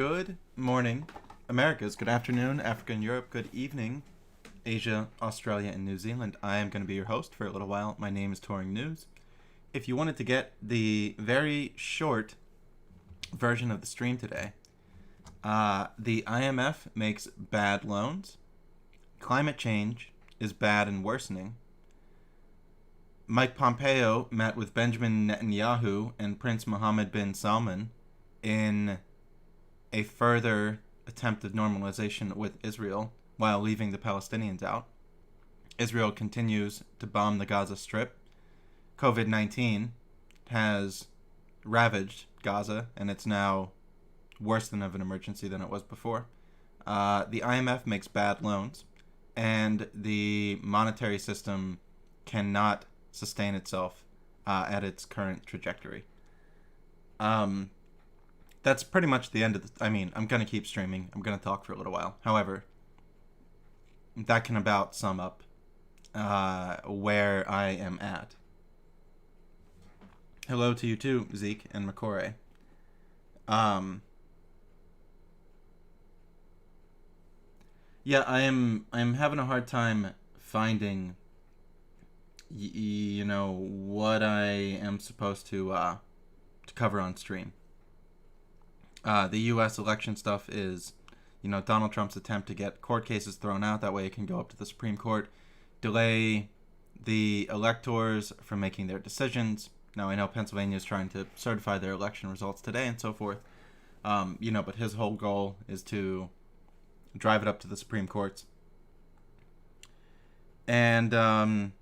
Good morning, Americas. Good afternoon, Africa and Europe. Good evening, Asia, Australia, and New Zealand. I am going to be your host for a little while. My name is Touring News. If you wanted to get the very short version of the stream today, the IMF makes bad loans. Climate change is bad and worsening. Mike Pompeo met with Benjamin Netanyahu and Prince Mohammed bin Salman in a further attempt at normalization with Israel while leaving the Palestinians out. Israel continues to bomb the Gaza Strip. COVID-19 has ravaged Gaza, and it's now worse than of an emergency than it was before. The IMF makes bad loans, and the monetary system cannot sustain itself at its current trajectory. That's pretty much the end of the... I'm going to keep streaming. I'm going to talk for a little while. However, that can about sum up where I am at. Hello to you too, Zeke and McCoray. Yeah, I'm having a hard time finding, what I am supposed to cover on stream. The U.S. election stuff is, Donald Trump's attempt to get court cases thrown out. That way it can go up to the Supreme Court, delay the electors from making their decisions. Now, I know Pennsylvania is trying to certify their election results today and so forth. But his whole goal is to drive it up to the Supreme Courts. And, I'm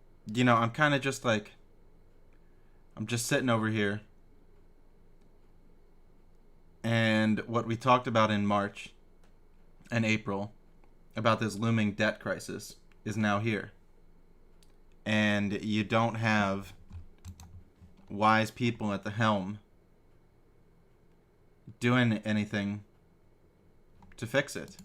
kind of just like, I'm just sitting over here. And what we talked about in March and April about this looming debt crisis is now here. And you don't have wise people at the helm doing anything to fix it.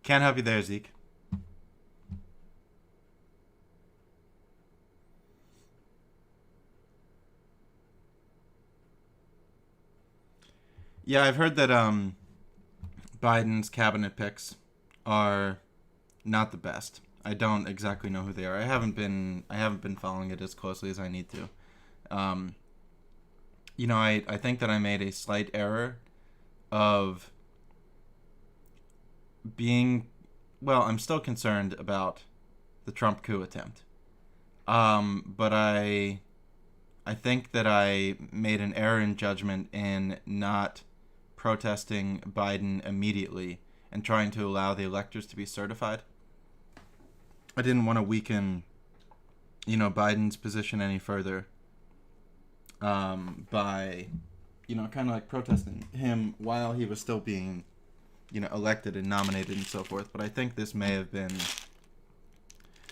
Can't help you there, Zeke. Yeah, I've heard that Biden's cabinet picks are not the best. I don't exactly know who they are. I haven't been following it as closely as I need to. I think that I made a slight error of I'm still concerned about the Trump coup attempt. But I think that I made an error in judgment in not protesting Biden immediately and trying to allow the electors to be certified. I didn't want to weaken, Biden's position any further by, kind of like protesting him while he was still being elected and nominated and so forth. But I think this may have been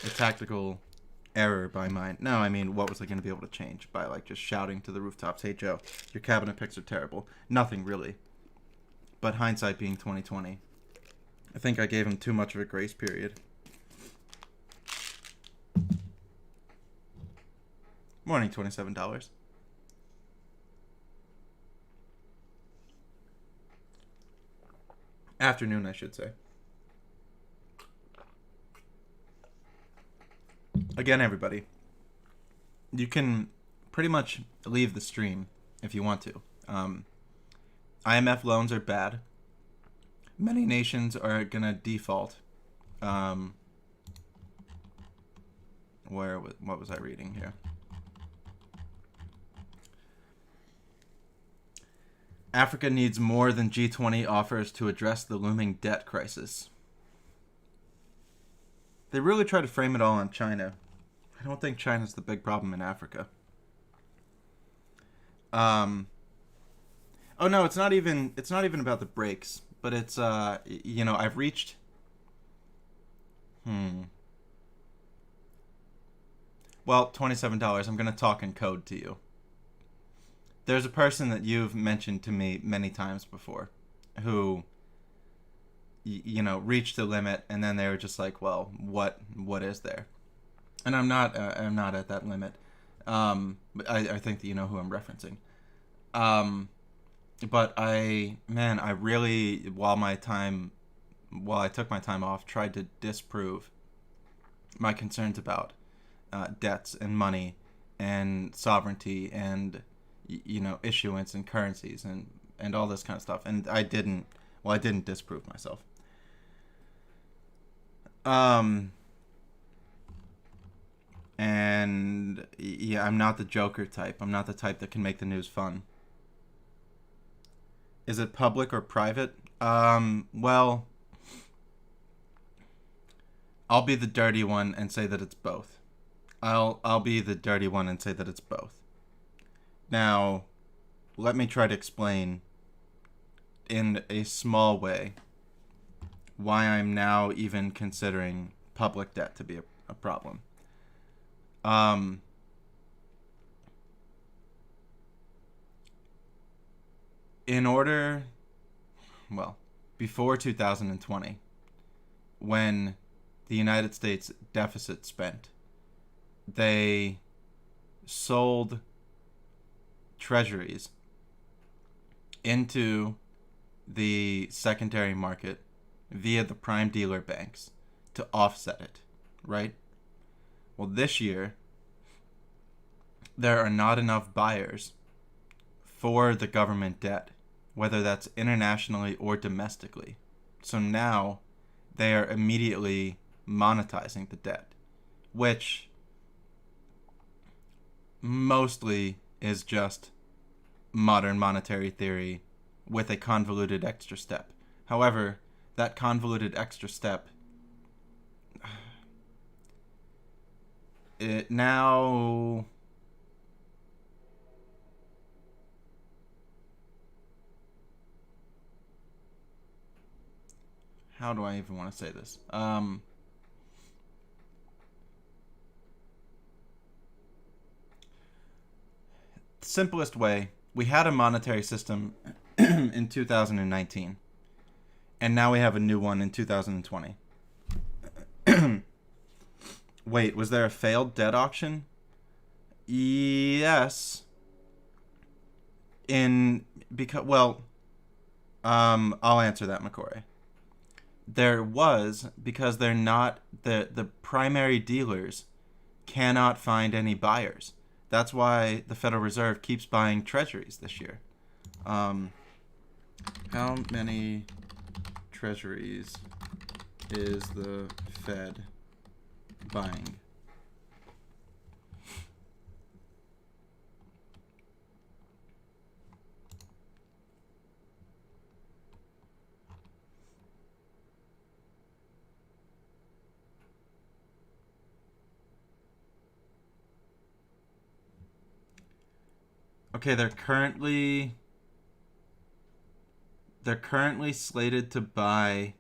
a tactical error by mine. No, what was I going to be able to change by just shouting to the rooftops, "Hey Joe, your cabinet picks are terrible"? Nothing really. But hindsight being 2020, I think I gave him too much of a grace period. Morning, $27. Afternoon, I should say. Again, everybody, you can pretty much leave the stream if you want to. IMF loans are bad. Many nations are going to default. What was I reading here? Africa needs more than G20 offers to address the looming debt crisis. They really try to frame it all on China. I don't think China's the big problem in Africa. Oh no, it's not even about the breaks, but it's I've reached well, $27. I'm going to talk in code to you. There's a person that you've mentioned to me many times before who reached the limit, and then they were just like, well, what is there? And I'm not at that limit. But I think that you know who I'm referencing. But I really, while I took my time off, tried to disprove my concerns about debts and money and sovereignty and issuance and currencies and all this kind of stuff. And I didn't disprove myself. And yeah, I'm not the Joker type. I'm not the type that can make the news fun. Is it public or private? Well, I'll be the dirty one and say that it's both. I'll be the dirty one and say that it's both. Now, let me try to explain in a small way why I'm now even considering public debt to be a problem. Before 2020, when the United States deficit spent, they sold treasuries into the secondary market via the prime dealer banks to offset it, right? Well, this year, there are not enough buyers for the government debt, whether that's internationally or domestically. So now they are immediately monetizing the debt, which mostly is just modern monetary theory with a convoluted extra step. However, that convoluted extra step it now how do I even want to say this? Simplest way, we had a monetary system in 2019, and now we have a new one in 2020. Wait, was there a failed debt auction? Yes. I'll answer that, McCoy. There was, because they're not the primary dealers cannot find any buyers. That's why the Federal Reserve keeps buying treasuries this year. How many treasuries is the Fed buying? Okay, they're currently slated to buy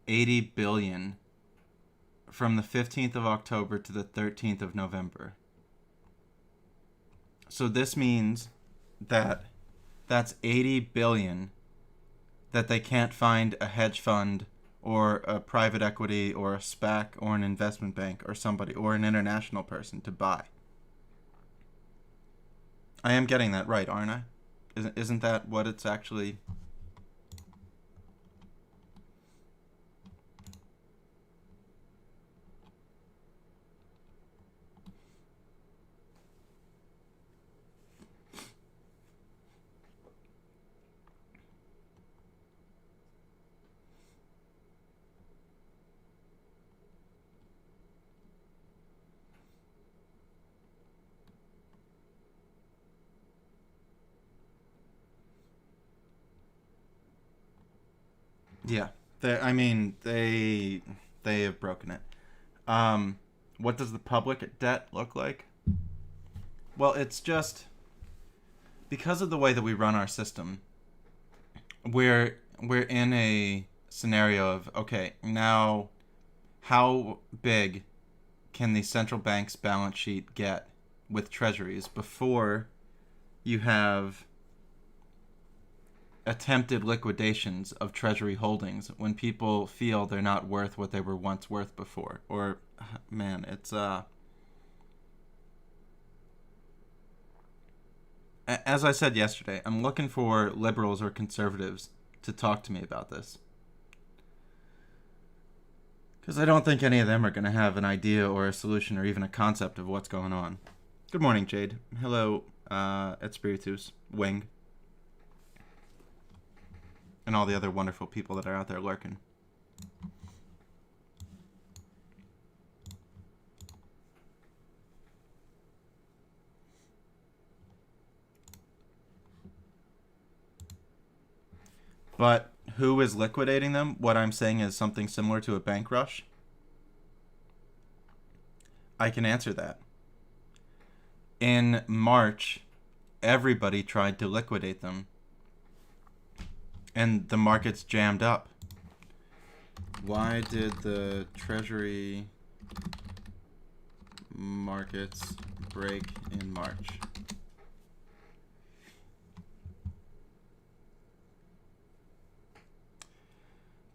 80 billion from the 15th of October to the 13th of November. So this means that that's 80 billion that they can't find a hedge fund or a private equity or a SPAC or an investment bank or somebody or an international person to buy. I am getting that right, aren't I? Isn't that what it's actually? Yeah. They have broken it. Um, what does the public debt look like? Well, it's just because of the way that we run our system. We're in a scenario of, okay, now how big can the central bank's balance sheet get with treasuries before you have attempted liquidations of treasury holdings when people feel they're not worth what they were once worth before? Or man, it's as I said yesterday, I'm looking for liberals or conservatives to talk to me about this, because I don't think any of them are going to have an idea or a solution or even a concept of what's going on. Good morning, Jade. Hello, et Spiritus, Wing, and all the other wonderful people that are out there lurking. But who is liquidating them? What I'm saying is something similar to a bank rush. I can answer that. In March, everybody tried to liquidate them, and the markets jammed up. Why did the Treasury markets break in March?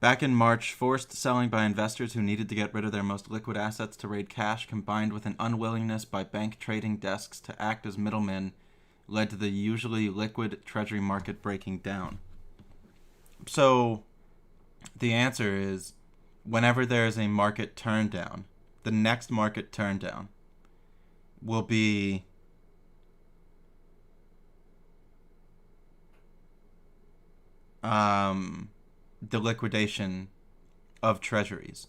Back in March, forced selling by investors who needed to get rid of their most liquid assets to raise cash, combined with an unwillingness by bank trading desks to act as middlemen, led to the usually liquid Treasury market breaking down. So, the answer is whenever there is a market turn down, the next market turn down will be the liquidation of treasuries.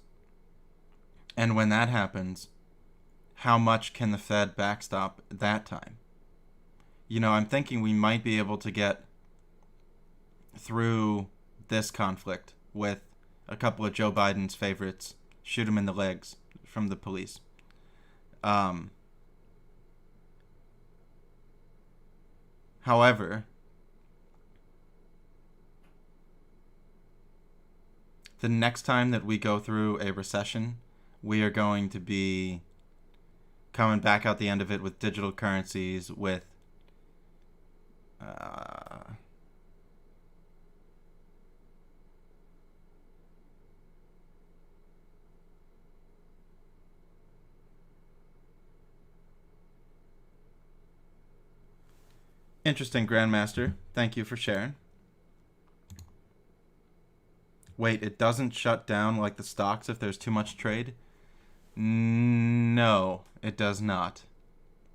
And when that happens, how much can the Fed backstop that time? I'm thinking we might be able to get through this conflict with a couple of Joe Biden's favorites, shoot him in the legs from the police. However, the next time that we go through a recession, we are going to be coming back out the end of it with digital currencies, with interesting, Grandmaster. Thank you for sharing. Wait, it doesn't shut down like the stocks if there's too much trade? No, it does not.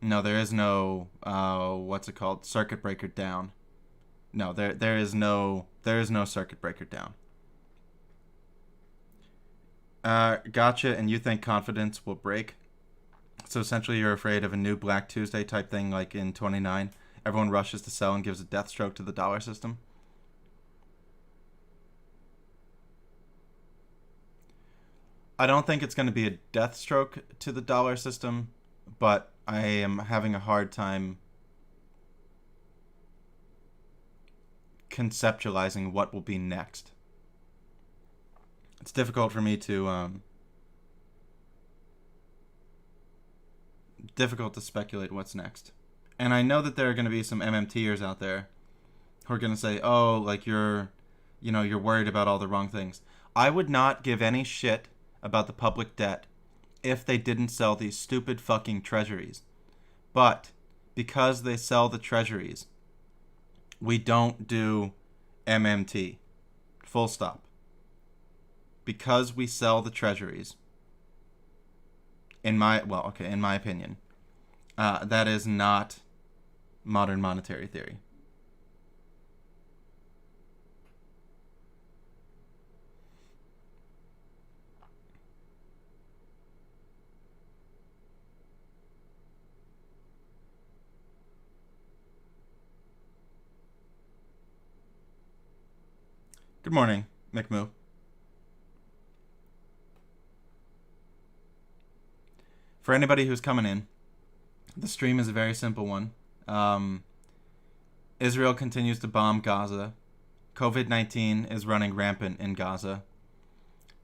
No, there is no what's it called? Circuit breaker down. No, there is no circuit breaker down. Gotcha. And you think confidence will break? So essentially, you're afraid of a new Black Tuesday type thing, like in 29. Everyone rushes to sell and gives a death stroke to the dollar system. I don't think it's going to be a death stroke to the dollar system, but I am having a hard time conceptualizing what will be next. It's difficult for me to difficult to speculate what's next. And I know that there are going to be some MMTers out there who are going to say, "Oh, like you're worried about all the wrong things." I would not give any shit about the public debt if they didn't sell these stupid fucking treasuries. But because they sell the treasuries, we don't do MMT. Full stop. Because we sell the treasuries, in my opinion, that is not modern monetary theory. Good morning, McMoo. For anybody who's coming in, the stream is a very simple one. Israel continues to bomb Gaza. COVID-19 is running rampant in Gaza.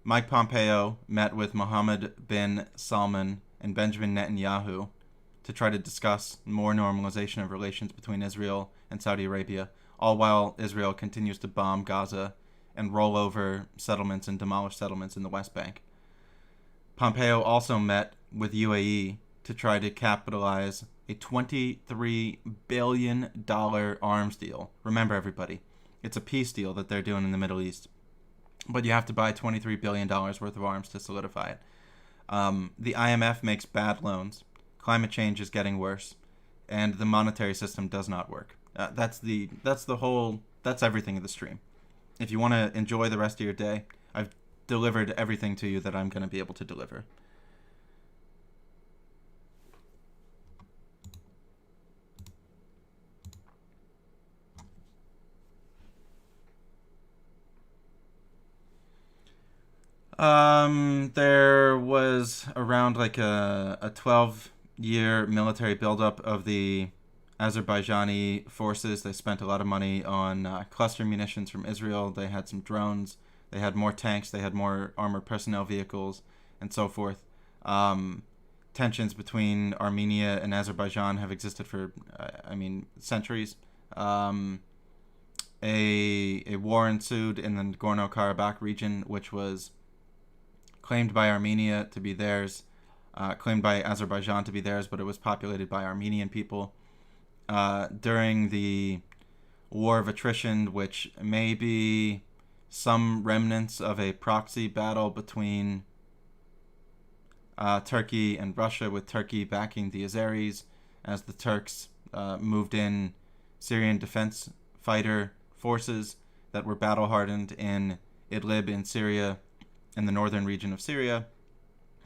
Mike Pompeo met with Mohammed bin Salman and Benjamin Netanyahu to try to discuss more normalization of relations between Israel and Saudi Arabia, all while Israel continues to bomb Gaza and roll over settlements and demolish settlements in the West Bank. Pompeo also met with UAE to try to capitalize a $23 billion arms deal. Remember, everybody, it's a peace deal that they're doing in the Middle East. But you have to buy $23 billion worth of arms to solidify it. The IMF makes bad loans. Climate change is getting worse. And the monetary system does not work. That's everything in the stream. If you want to enjoy the rest of your day, I've delivered everything to you that I'm going to be able to deliver. There was around like a 12-year military buildup of the Azerbaijani forces. They spent a lot of money on cluster munitions from Israel. They had some drones. They had more tanks. They had more armored personnel vehicles and so forth. Tensions between Armenia and Azerbaijan have existed for, centuries. A war ensued in the Nagorno-Karabakh region, which was claimed by Armenia to be theirs, claimed by Azerbaijan to be theirs, but it was populated by Armenian people. During the War of Attrition, which may be some remnants of a proxy battle between Turkey and Russia, with Turkey backing the Azeris as the Turks moved in Syrian defense fighter forces that were battle-hardened in Idlib in Syria, in the northern region of Syria,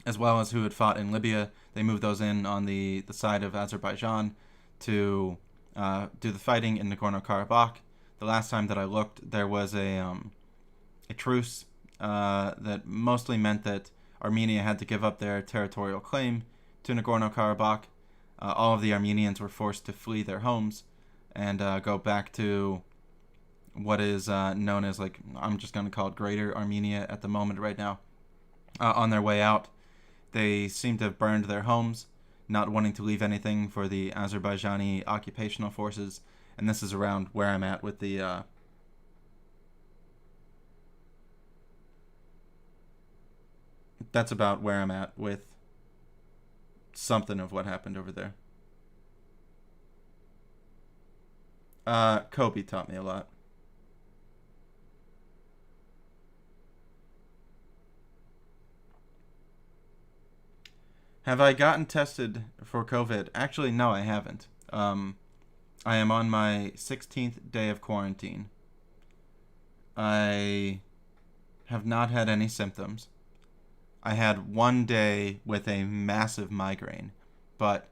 as well as who had fought in Libya. They moved those in on the side of Azerbaijan to do the fighting in Nagorno-Karabakh. The last time that I looked, there was a truce that mostly meant that Armenia had to give up their territorial claim to Nagorno-Karabakh. All of the Armenians were forced to flee their homes and go back to what is known as, like, I'm just going to call it Greater Armenia at the moment right now. On their way out, they seem to have burned their homes, not wanting to leave anything for the Azerbaijani occupational forces. And this is around where I'm at with the that's about where I'm at with something of what happened over there. Kobe taught me a lot. Have I gotten tested for COVID? Actually, no, I haven't. I am on my 16th day of quarantine. I have not had any symptoms. I had one day with a massive migraine, but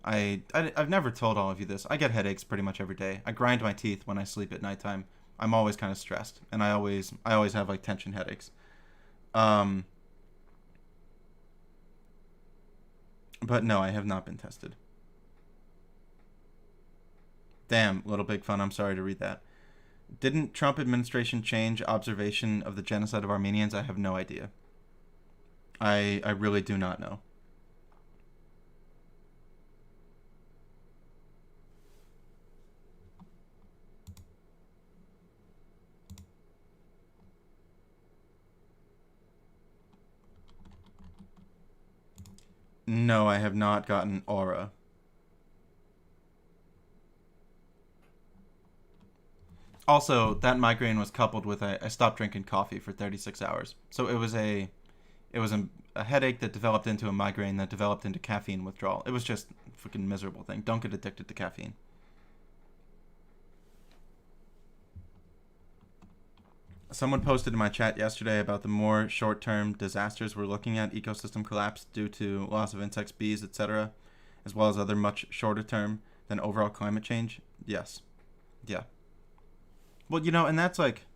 I've never told all of you this. I get headaches pretty much every day. I grind my teeth when I sleep at nighttime. I'm always kind of stressed, and I always have like tension headaches. But no, I have not been tested. Damn, Little Big Fun, I'm sorry to read that. Didn't Trump administration change observation of the genocide of Armenians? I have no idea. I really do not know. No, I have not gotten aura. Also, that migraine was coupled with I stopped drinking coffee for 36 hours. So it was a headache that developed into a migraine that developed into caffeine withdrawal. It was just a freaking miserable thing. Don't get addicted to caffeine. Someone posted in my chat yesterday about the more short-term disasters we're looking at, ecosystem collapse due to loss of insects, bees, etc., as well as other much shorter term than overall climate change. Yes. Yeah. Well, and that's like,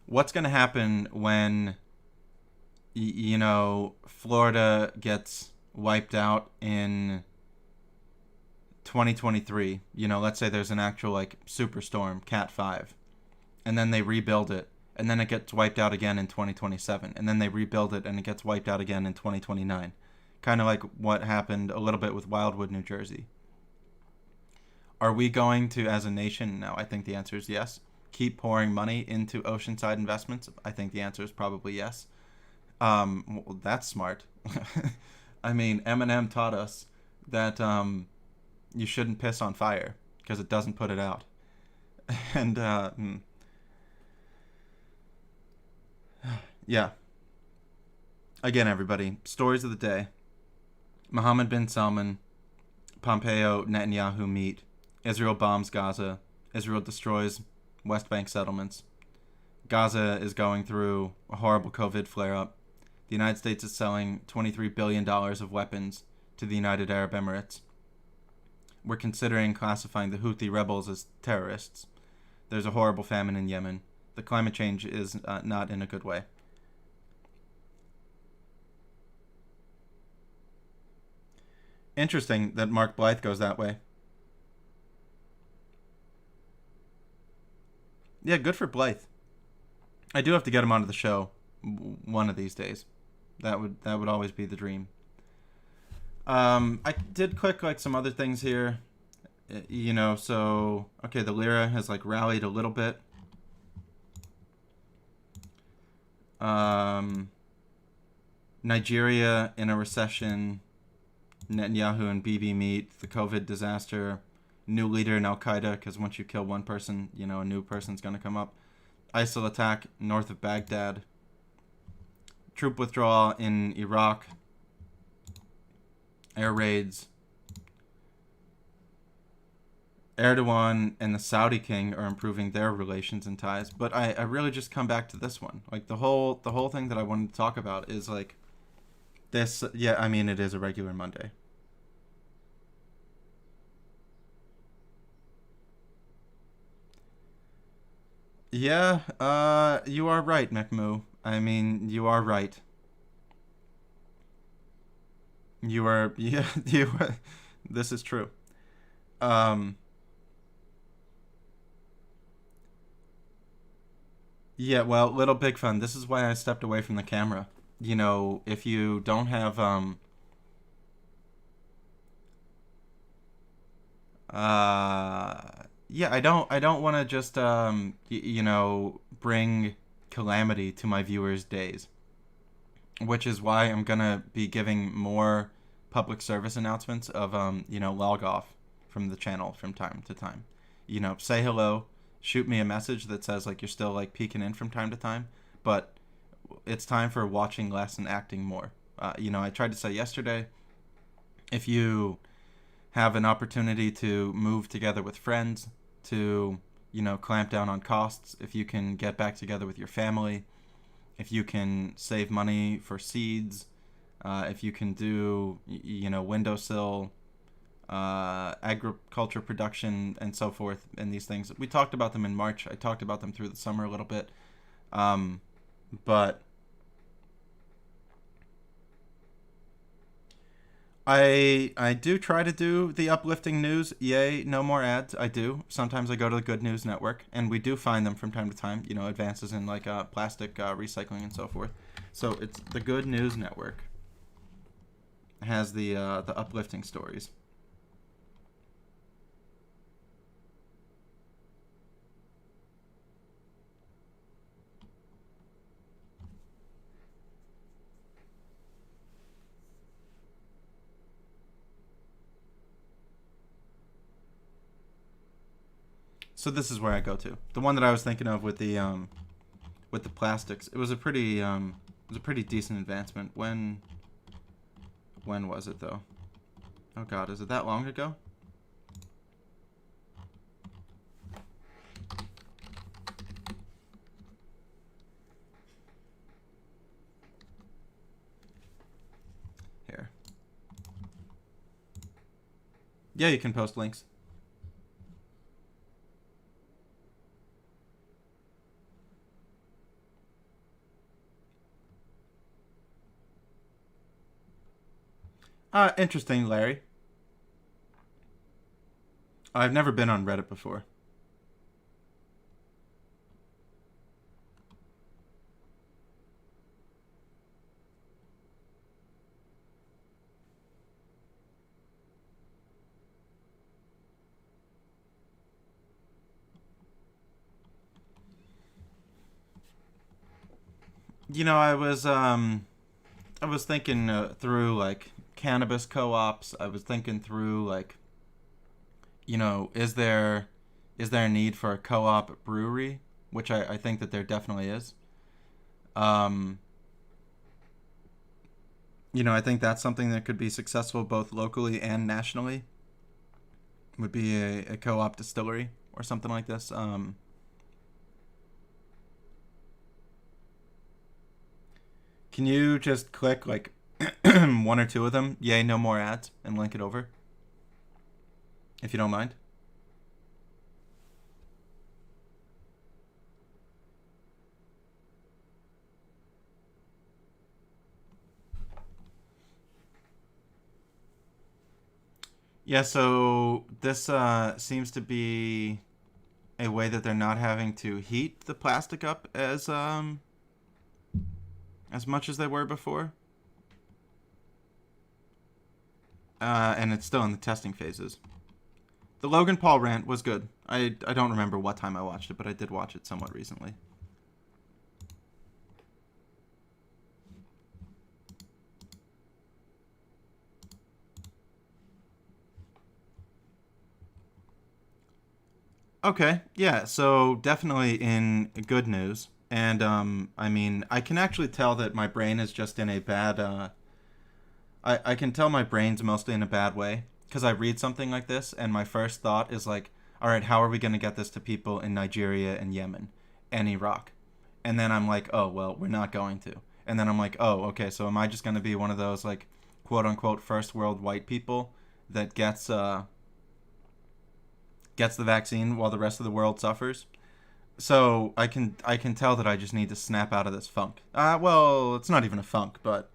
what's going to happen when Florida gets wiped out in 2023? Let's say there's an actual like superstorm, Cat 5, and then they rebuild it, and then it gets wiped out again in 2027, and then they rebuild it and it gets wiped out again in 2029. Kind of like what happened a little bit with Wildwood, New Jersey. Are we going to, as a nation, now I think the answer is yes, keep pouring money into oceanside investments? I think the answer is probably yes. Well, that's smart. I mean, Eminem taught us that you shouldn't piss on fire because it doesn't put it out. And yeah. Again, everybody, stories of the day. Mohammed bin Salman, Pompeo, Netanyahu meet. Israel bombs Gaza. Israel destroys West Bank settlements. Gaza is going through a horrible COVID flare-up. The United States is selling $23 billion of weapons to the United Arab Emirates. We're considering classifying the Houthi rebels as terrorists. There's a horrible famine in Yemen. The climate change is not in a good way. Interesting that Mark Blythe goes that way. Yeah, good for Blythe. I do have to get him onto the show one of these days. That would always be the dream. I did click like some other things here. So okay, the lira has like rallied a little bit. Nigeria in a recession. Netanyahu and Bibi meet. The COVID disaster. New leader in Al Qaeda, because once you kill one person, a new person's going to come up. ISIL attack north of Baghdad. Troop withdrawal in Iraq. Air raids. Erdogan and the Saudi king are improving their relations and ties. But I really just come back to this one. Like the whole thing that I wanted to talk about is like this. Yeah, I mean, it is a regular Monday. Yeah, you are right, Mekmu. I mean, you are right. You are, yeah, this is true. Um, yeah, well, Little Big Fun, this is why I stepped away from the camera. If you don't have, yeah, I don't want to just, bring calamity to my viewers' days, which is why I'm gonna be giving more public service announcements of log off from the channel from time to time. Say hello, shoot me a message that says like you're still like peeking in from time to time, but it's time for watching less and acting more. I tried to say yesterday, if you have an opportunity to move together with friends, to clamp down on costs, if you can get back together with your family, if you can save money for seeds, if you can do windowsill, agriculture production and so forth, and these things we talked about them in March. I talked about them through the summer a little bit, but I do try to do the uplifting news. Yay, no more ads. I do. Sometimes I go to the Good News Network, and we do find them from time to time. Advances in like plastic recycling and so forth. So it's the Good News Network has the uplifting stories. So this is where I go to. The one that I was thinking of with the plastics. It was a pretty decent advancement. When was it though? Oh God, is it that long ago? Here. Yeah, you can post links. Interesting, Larry. I've never been on Reddit before. I was thinking through like cannabis co-ops. I was thinking through like, is there a need for a co-op brewery, which I think that there definitely is. Um, I think that's something that could be successful both locally and nationally. Would be a co-op distillery or something like this. Can you just click like one or two of them? Yay, no more ads, and link it over if you don't mind. Yeah, so this seems to be a way that they're not having to heat the plastic up as much as they were before, and it's still in the testing phases. The Logan Paul rant was good. I don't remember what time I watched it, but I did watch it somewhat recently. Okay, yeah, so definitely in good news. And I mean, I can actually tell that my brain is just in a bad I can tell my brain's mostly in a bad way because I read something like this and my first thought is like, all right, how are we going to get this to people in Nigeria and Yemen and Iraq? And then I'm like, oh, well, we're not going to. And then I'm like, oh, okay, so am I just going to be one of those like quote unquote first world white people that gets the vaccine while the rest of the world suffers? So I can tell that I just need to snap out of this funk. Well, it's not even a funk, but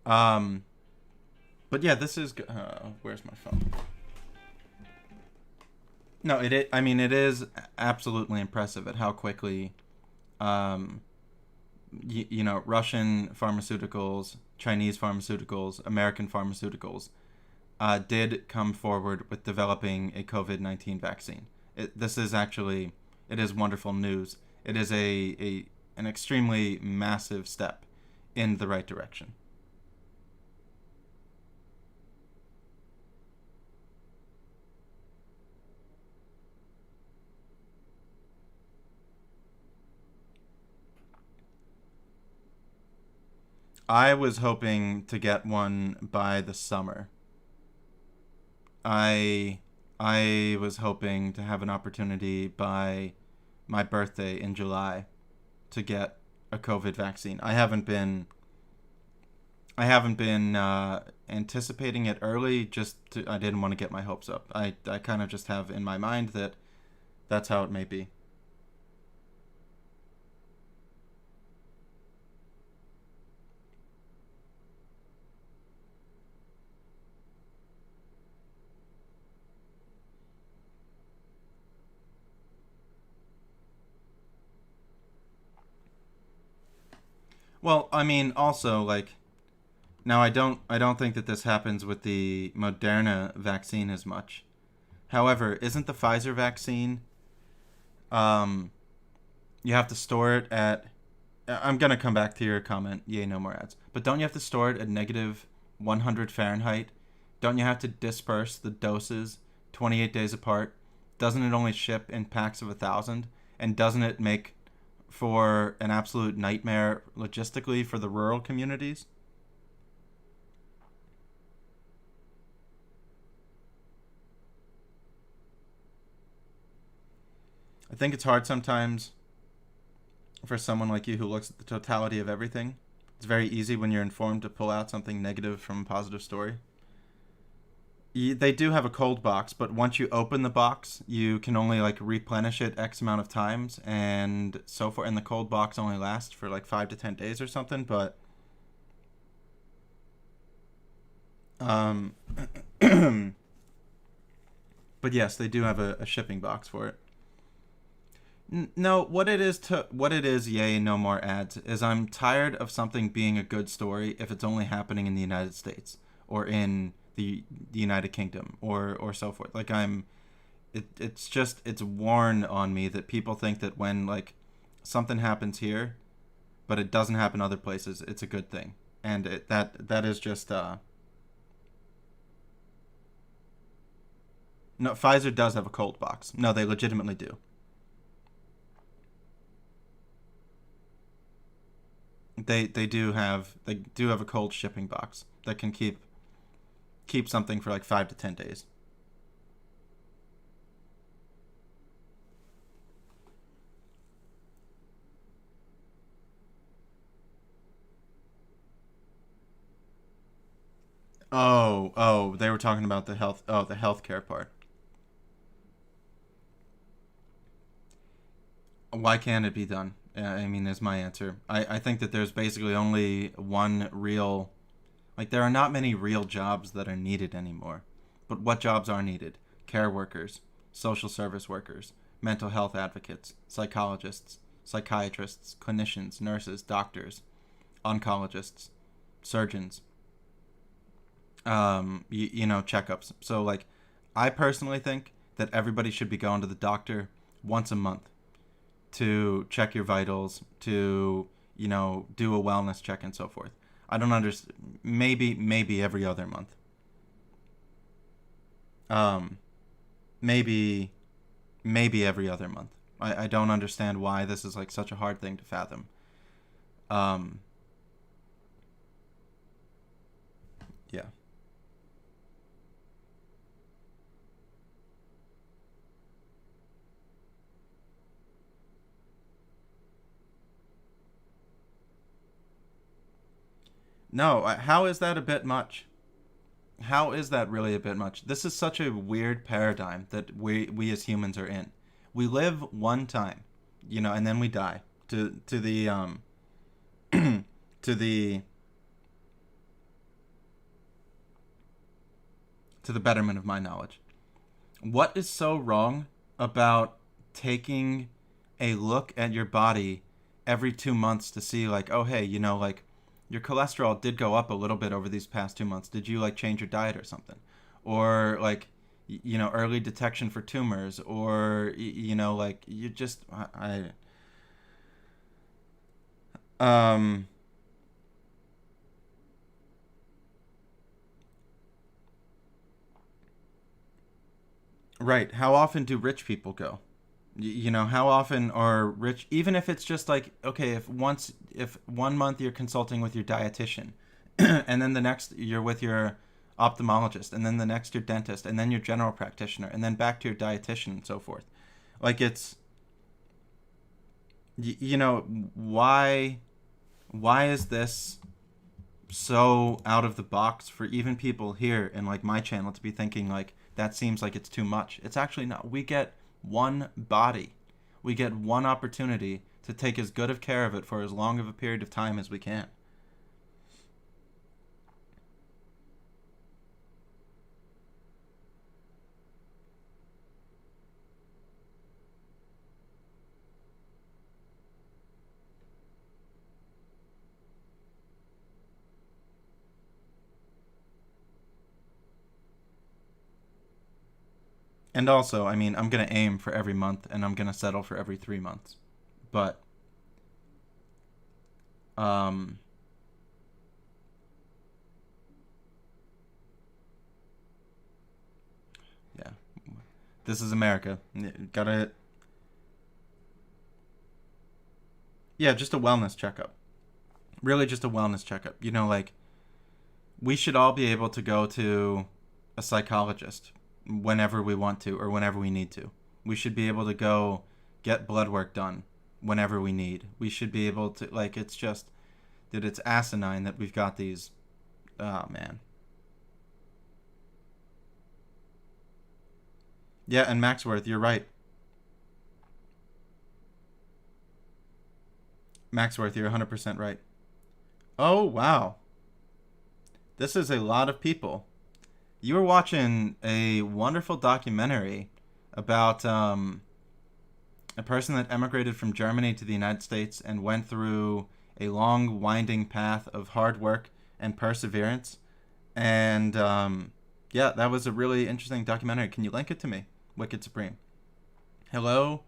um, but yeah, this is. Where's my phone? No, I mean, it is absolutely impressive at how quickly, um, Russian pharmaceuticals, Chinese pharmaceuticals, American pharmaceuticals, did come forward with developing a COVID-19 vaccine. This is actually, it is wonderful news. It is an extremely massive step in the right direction. I was hoping to get one by the summer. I I was hoping to have an opportunity by my birthday in July to get a COVID vaccine. I haven't been anticipating it early. I didn't want to get my hopes up. I kind of just have in my mind that that's how it may be. Well, I mean, also like now I don't think that this happens with the Moderna vaccine as much. However, isn't the Pfizer vaccine um you have to store it at I'm gonna come back to your comment. Yay, no more ads. But don't you have to store it at negative 100 Fahrenheit? Don't you have to disperse the doses 28 days apart? Doesn't it only ship in packs of 1,000? And doesn't it make for an absolute nightmare logistically for the rural communities? I think it's hard sometimes for someone like you who looks at the totality of everything. It's very easy when you're informed to pull out something negative from a positive story. They do have a cold box, but once you open the box, you can only like replenish it X amount of times, and so forth. And the cold box only lasts for like 5 to 10 days or something. Um, but yes, they do have a shipping box for it. No, what it is, yay, no more ads, is I'm tired of something being a good story if it's only happening in the United States or in the United Kingdom or so forth. Like it's just it's worn on me that people think that when like something happens here, but it doesn't happen other places, it's a good thing, and that is just no. Pfizer does have a cold box. No, they legitimately do. They do have a cold shipping box that can keep something for like 5 to 10 days. Oh, they were talking about the health. Oh, the healthcare part. Why can't it be done? I mean, is my answer. I think that there's basically only one real. Like, there are not many real jobs that are needed anymore. But what jobs are needed? Care workers, social service workers, mental health advocates, psychologists, psychiatrists, clinicians, nurses, doctors, oncologists, surgeons, checkups. So, like, I personally think that everybody should be going to the doctor once a month to check your vitals, to do a wellness check and so forth. I don't understand. Maybe every other month. Um, maybe maybe every other month. I don't understand why this is like such a hard thing to fathom. Um, yeah. No, how is that a bit much? How is that really a bit much? This is such a weird paradigm that we as humans are in. We live one time, and then we die to the to the to the betterment of my knowledge. What is so wrong about taking a look at your body every 2 months to see like, oh hey, like your cholesterol did go up a little bit over these past 2 months. Did you like change your diet or something? Or like early detection for tumors, or like you just um right. How often do rich people go? How often are rich, even if it's just like, okay, if 1 month you're consulting with your dietitian and then the next you're with your ophthalmologist, and then the next your dentist, and then your general practitioner, and then back to your dietitian and so forth. Like it's why is this so out of the box for even people here in like my channel to be thinking like that seems like it's too much? It's actually not. We get one body. We get one opportunity to take as good of care of it for as long of a period of time as we can. And also, I mean, I'm going to aim for every month and I'm going to settle for every 3 months. But, um, yeah, this is America. Gotta, yeah, just a wellness checkup. Really, just a wellness checkup. Like, we should all be able to go to a psychologist whenever we want to or whenever we need to. We should be able to go get blood work done whenever we need. We should be able to, like, it's just that it's asinine that we've got these. Oh, man. Yeah, and Maxworth, you're right. Maxworth, you're 100% right. Oh, wow. This is a lot of people. You were watching a wonderful documentary about a person that emigrated from Germany to the United States and went through a long, winding path of hard work and perseverance. And yeah, that was a really interesting documentary. Can you link it to me? Wicked Supreme. Hello,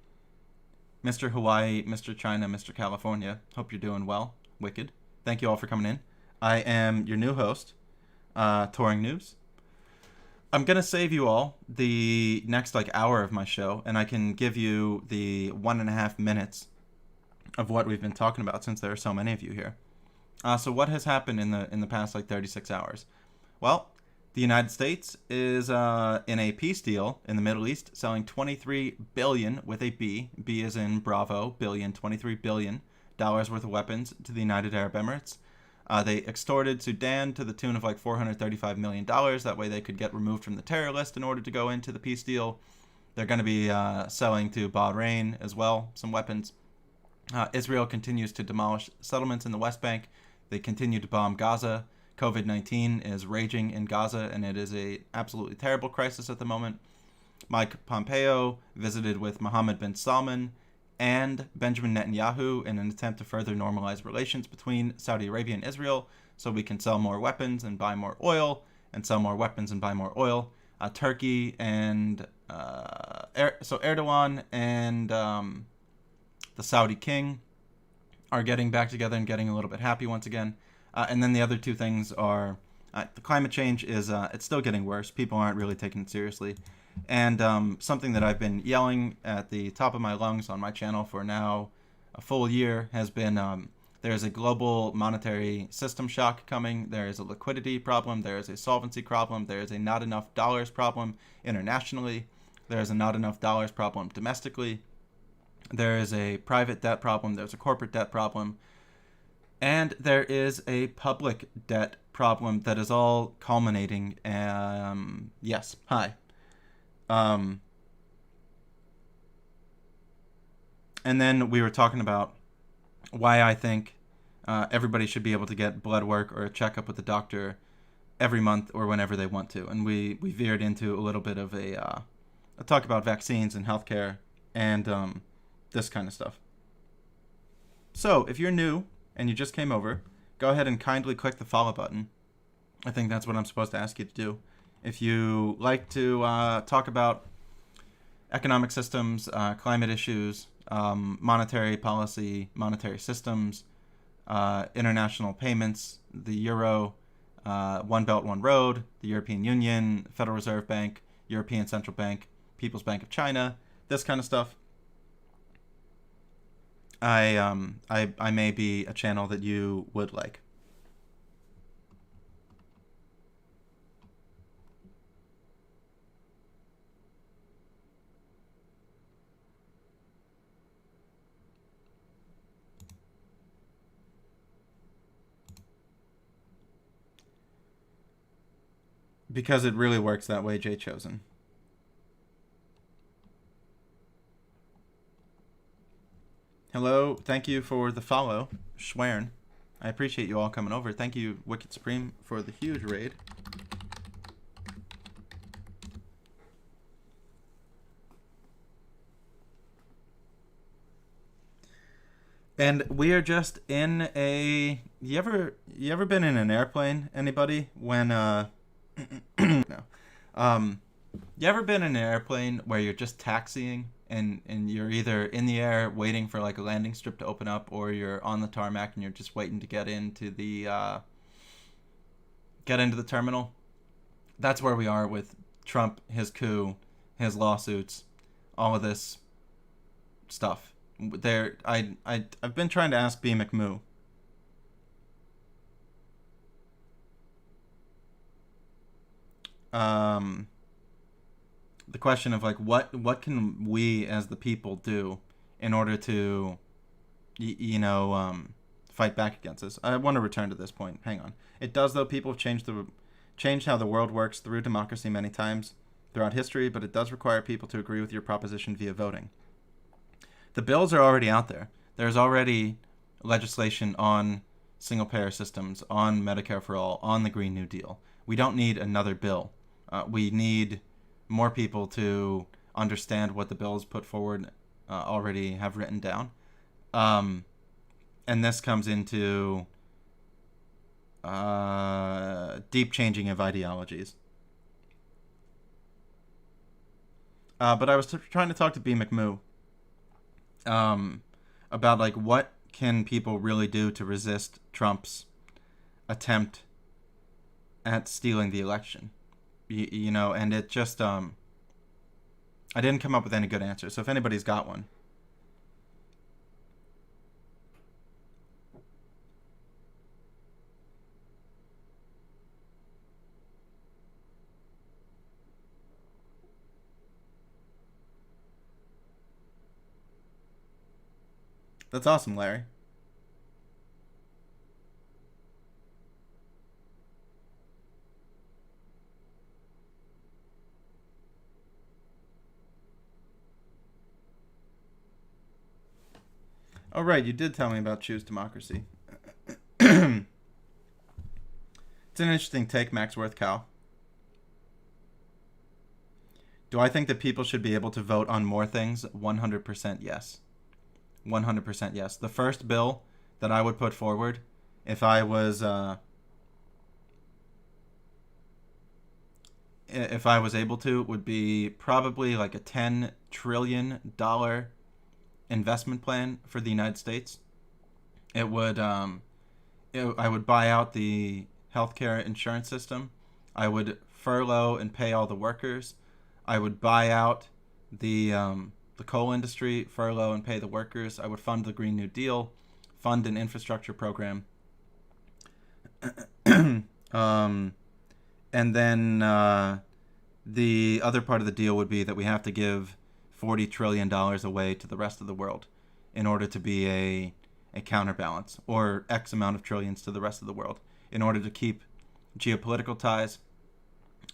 Mr. Hawaii, Mr. China, Mr. California. Hope you're doing well. Wicked. Thank you all for coming in. I am your new host, Touring News. I'm going to save you all the next hour of my show, and I can give you the 1.5 minutes of what we've been talking about since there are so many of you here. So what has happened in the past 36 hours? Well, the United States is in a peace deal in the Middle East, selling 23 billion with a B. B as in Bravo, billion, $23 billion worth of weapons to the United Arab Emirates. They extorted Sudan to the tune of $435 million. That way they could get removed from the terror list in order to go into the peace deal. They're going to be selling to Bahrain as well some weapons. Israel continues to demolish settlements in the West Bank. They continue to bomb Gaza. COVID-19 is raging in Gaza, and it is a absolutely terrible crisis at the moment. Mike Pompeo visited with Mohammed bin Salman and Benjamin Netanyahu in an attempt to further normalize relations between Saudi Arabia and Israel so we can sell more weapons and buy more oil, and sell more weapons and buy more oil. Turkey and so Erdogan and the Saudi king are getting back together and getting a little bit happy once again. And then the other two things are the climate change is it's still getting worse. People aren't really taking it seriously. And something that I've been yelling at the top of my lungs on my channel for now a full year has been there's a global monetary system shock coming. There is a liquidity problem. There is a solvency problem. There is a not enough dollars problem internationally. There is a not enough dollars problem domestically. There is a private debt problem. There's a corporate debt problem. And there is a public debt problem that is all culminating. Yes, hi. And then we were talking about why I think everybody should be able to get blood work or a checkup with the doctor every month or whenever they want to. And we veered into a little bit of a talk about vaccines and healthcare and this kind of stuff. So if you're new and you just came over, go ahead and kindly click the follow button. I think that's what I'm supposed to ask you to do. If you like to talk about economic systems, climate issues, monetary policy, monetary systems, international payments, the euro, One Belt, One Road, the European Union, Federal Reserve Bank, European Central Bank, People's Bank of China, this kind of stuff, I may be a channel that you would like. Because it really works that way, Jay Chosen. Hello, thank you for the follow, Schwern. I appreciate you all coming over. Thank you, Wicked Supreme, for the huge raid. And we are just in a... You ever been in an airplane, anybody? When, no. You ever been in an airplane where you're just taxiing and you're either in the air waiting for a landing strip to open up, or you're on the tarmac and you're just waiting to get into the terminal? That's where we are with Trump, his coup, his lawsuits, all of this stuff. I've been trying to ask B. McMoo. The question of what can we as the people do in order to fight back against this. I want to return to this point. Hang on. It does, though. People have changed how the world works through democracy many times. throughout history, but it does require people to agree with your proposition via voting. The bills are already out there. There's already legislation on single-payer systems, on Medicare for All, on the Green New Deal. We don't need another bill. We need more people to understand what the bills put forward already have written down. And this comes into deep changing of ideologies. But I was trying to talk to B. McMoo about like what can people really do to resist Trump's attempt at stealing the election. You know, and it just I didn't come up with any good answers. So if anybody's got one. That's awesome, Larry. Oh, right, you did tell me about Choose Democracy. It's an interesting take, Maxworth Cow. Do I think that people should be able to vote on more things? 100% yes. 100% yes. The first bill that I would put forward, if I was able to, would be probably like a $10 trillion investment plan for the United States. It would I would buy out the healthcare insurance system. I would furlough and pay all the workers. I would buy out the coal industry, furlough and pay the workers. I would fund the Green New Deal, fund an infrastructure program. And then the other part of the deal would be that we have to give $40 trillion away to the rest of the world in order to be a counterbalance, or X amount of trillions to the rest of the world, in order to keep geopolitical ties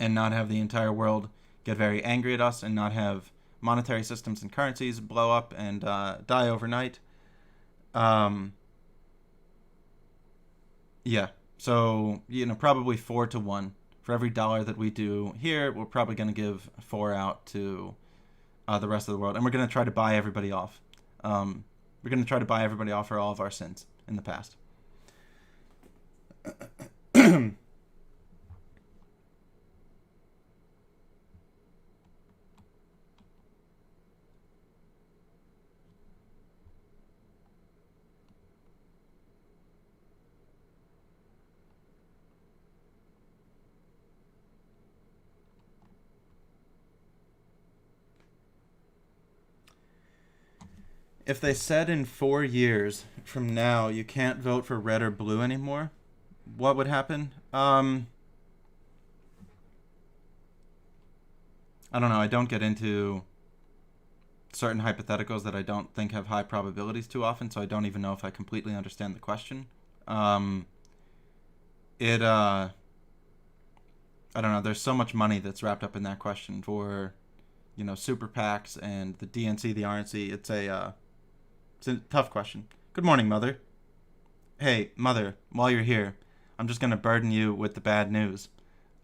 and not have the entire world get very angry at us and not have monetary systems and currencies blow up and die overnight. Yeah. So, probably 4-1. For every dollar that we do here, we're probably going to give 4 out to the rest of the world. And we're going to try to buy everybody off. We're going to try to buy everybody off for all of our sins in the past. If they said in 4 years from now you can't vote for red or blue anymore, what would happen? I don't know. I don't get into certain hypotheticals that I don't think have high probabilities too often, so I don't even know if I completely understand the question. I don't know. There's so much money that's wrapped up in that question for, super PACs and the DNC, the RNC. It's a tough question. Good morning, Mother. Hey, Mother, while you're here, I'm just going to burden you with the bad news.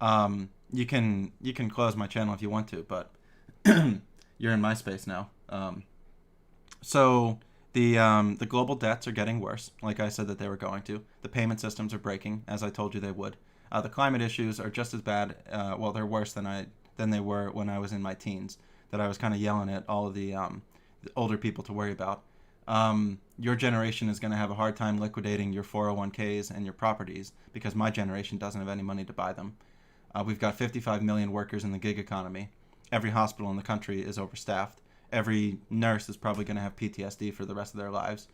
You can close my channel if you want to, but you're in my space now. So the global debts are getting worse, like I said that they were going to. The payment systems are breaking, as I told you they would. The climate issues are just as bad. Well, they're worse than they were when I was in my teens. That I was kind of yelling at all of the older people to worry about. Your generation is going to have a hard time liquidating your 401ks and your properties because my generation doesn't have any money to buy them. We've got 55 million workers in the gig economy. Every hospital in the country is overstaffed. Every nurse is probably going to have PTSD for the rest of their lives.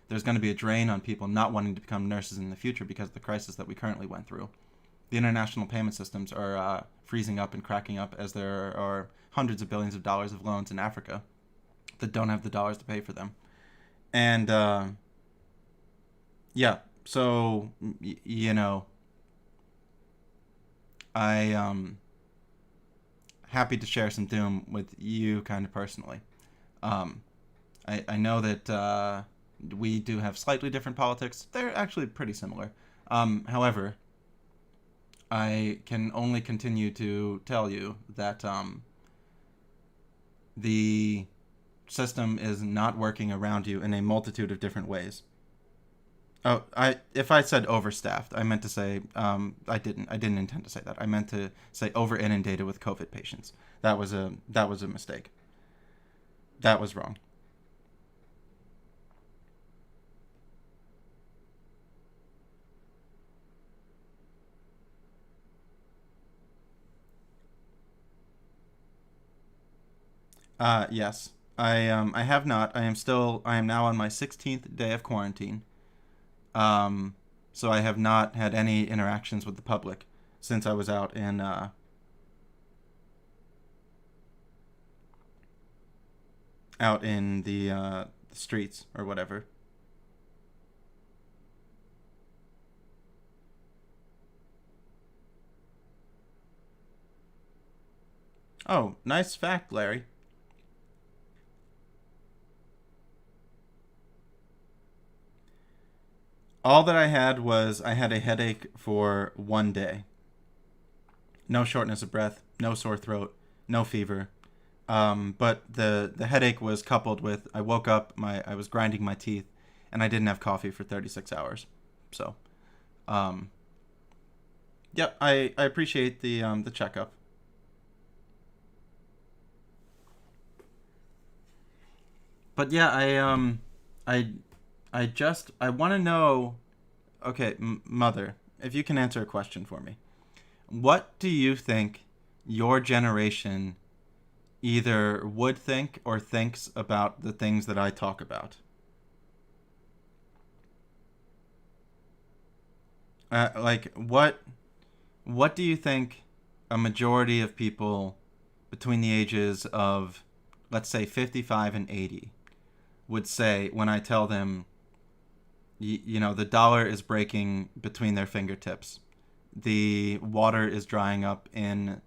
There's going to be a drain on people not wanting to become nurses in the future because of the crisis that we currently went through. The international payment systems are freezing up and cracking up as there are hundreds of billions of dollars of loans in Africa that don't have the dollars to pay for them. And, yeah, so, I happy to share some doom with you kind of personally. Um, I know that we do have slightly different politics. They're actually pretty similar. However, I can only continue to tell you that the system is not working around you in a multitude of different ways. Oh, if I said overstaffed, I meant to say I didn't intend to say that. I meant to say over inundated with COVID patients. That was a mistake. That was wrong. Yes. I have not. I am now on my 16th day of quarantine. Um so I have not had any interactions with the public since I was out in the streets or whatever. Oh, nice fact, Larry. All that I had was I had a headache for 1 day. No shortness of breath, no sore throat, no fever. But the headache was coupled with I woke up, my I was grinding my teeth, and I didn't have coffee for 36 hours. So, um, yep, I appreciate the checkup. But yeah, I I want to know. Okay, mother, if you can answer a question for me, what do you think your generation either would think or thinks about the things that I talk about? Like what do you think a majority of people between the ages of, let's say, 55 and 80 would say when I tell them, the dollar is breaking between their fingertips, the water is drying up in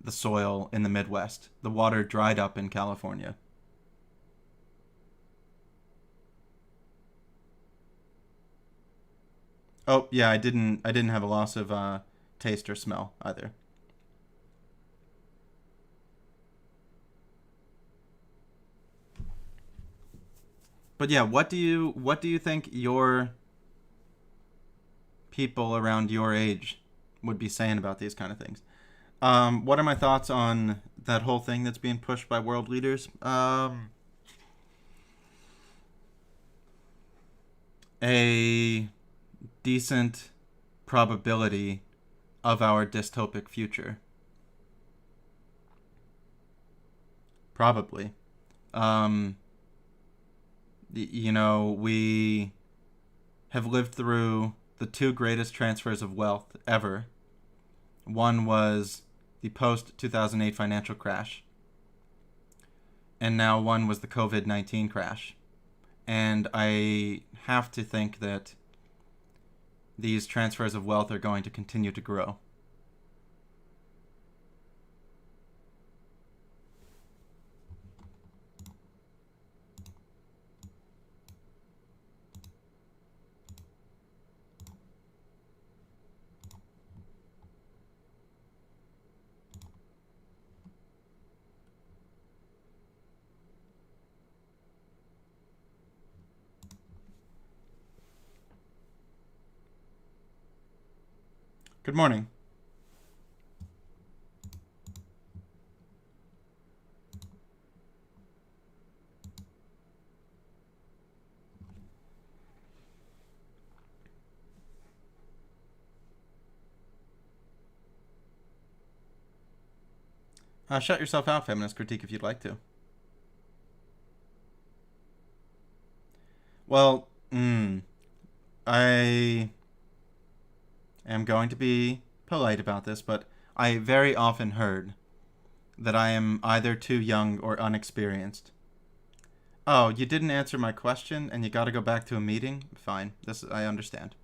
the soil in the Midwest, the water dried up in California? Oh yeah, I didn't have a loss of taste or smell either. But yeah, what do you think your people around your age would be saying about these kind of things? What are my thoughts on that whole thing that's being pushed by world leaders? A decent probability of our dystopic future, probably. Um, we have lived through the two greatest transfers of wealth ever. One was the post 2008 financial crash, and now one was the COVID-19 crash. And I have to think that these transfers of wealth are going to continue to grow. Good morning. Shut yourself out, feminist critique, if you'd like to. Well, I am going to be polite about this, but I very often heard that I am either too young or unexperienced. Oh, you didn't answer my question and you got to go back to a meeting? Fine. I understand.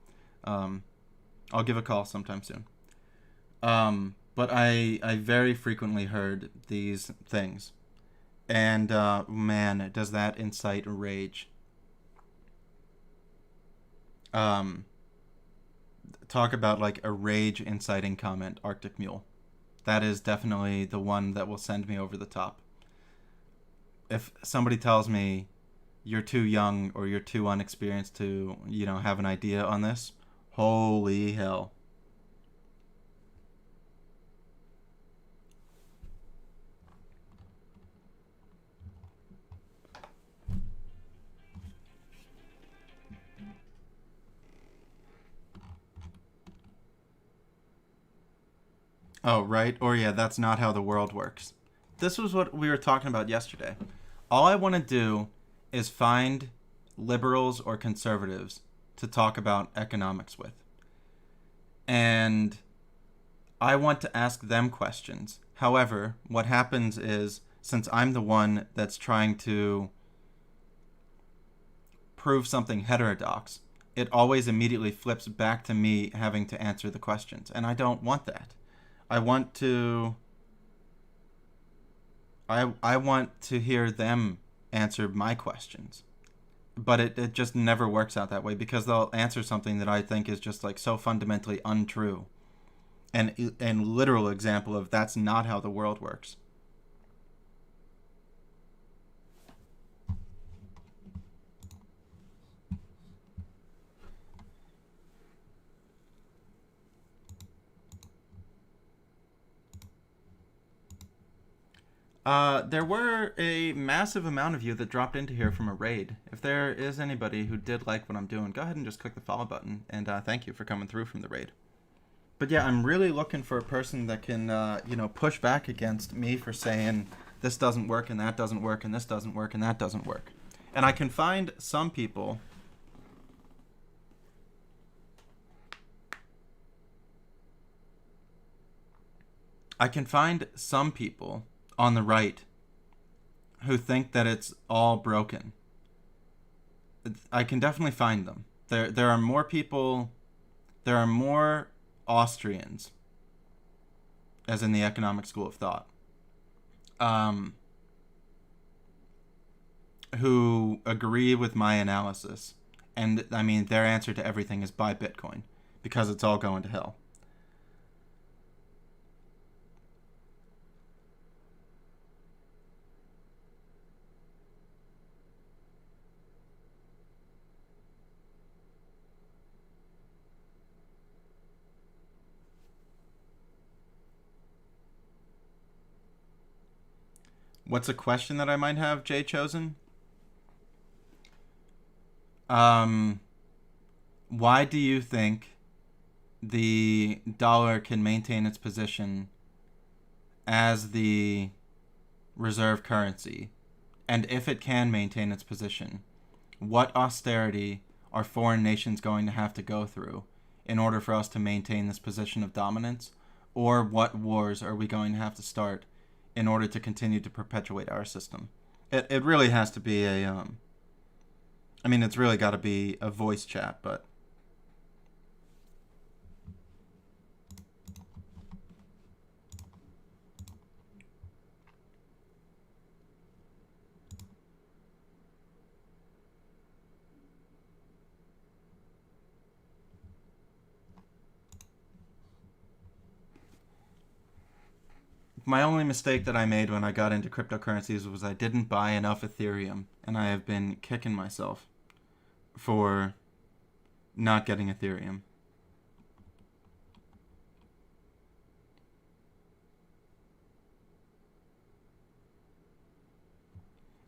Um, I'll give a call sometime soon. But I very frequently heard these things. And man, does that incite rage. Um, Talk about like a rage inciting comment, Arctic Mule. That is definitely the one that will send me over the top. If somebody tells me you're too young or you're too unexperienced to, have an idea on this, holy hell. Oh, right? Or yeah, that's not how the world works. This was what we were talking about yesterday. All I want to do is find liberals or conservatives to talk about economics with. And I want to ask them questions. However, what happens is, since I'm the one that's trying to prove something heterodox, it always immediately flips back to me having to answer the questions. And I don't want that. I want to I want to hear them answer my questions. But it just never works out that way because they'll answer something that I think is just like so fundamentally untrue. And literal example of that's not how the world works. There were a massive amount of you that dropped into here from a raid. If there is anybody who did like what I'm doing, go ahead and just click the follow button. And thank you for coming through from the raid. But yeah, I'm really looking for a person that can, push back against me for saying this doesn't work and that doesn't work and this doesn't work and that doesn't work. And I can find some people. I can find some people on the right who think that it's all broken. I can definitely find them. There are more people. There are more Austrians, as in the economic school of thought, um, who agree with my analysis. And I mean, their answer to everything is buy Bitcoin because it's all going to hell. What's a question that I might have, Jay Chosen? Um, why do you think the dollar can maintain its position as the reserve currency? And if it can maintain its position, what austerity are foreign nations going to have to go through in order for us to maintain this position of dominance? Or what wars are we going to have to start in order to continue to perpetuate our system? It really has to be I mean, it's really got to be a voice chat, but my only mistake that I made when I got into cryptocurrencies was I didn't buy enough Ethereum, and I have been kicking myself for not getting Ethereum.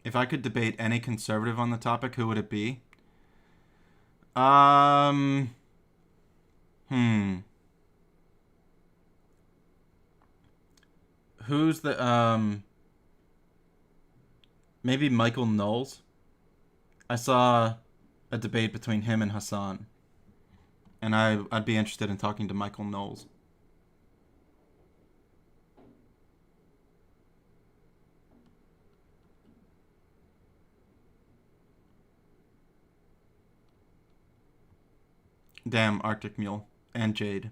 If I could debate any conservative on the topic, who would it be? Um, hmm. Who's the maybe Michael Knowles? I saw a debate between him and Hassan, and I'd be interested in talking to Michael Knowles. Damn, Arctic Mule and Jade.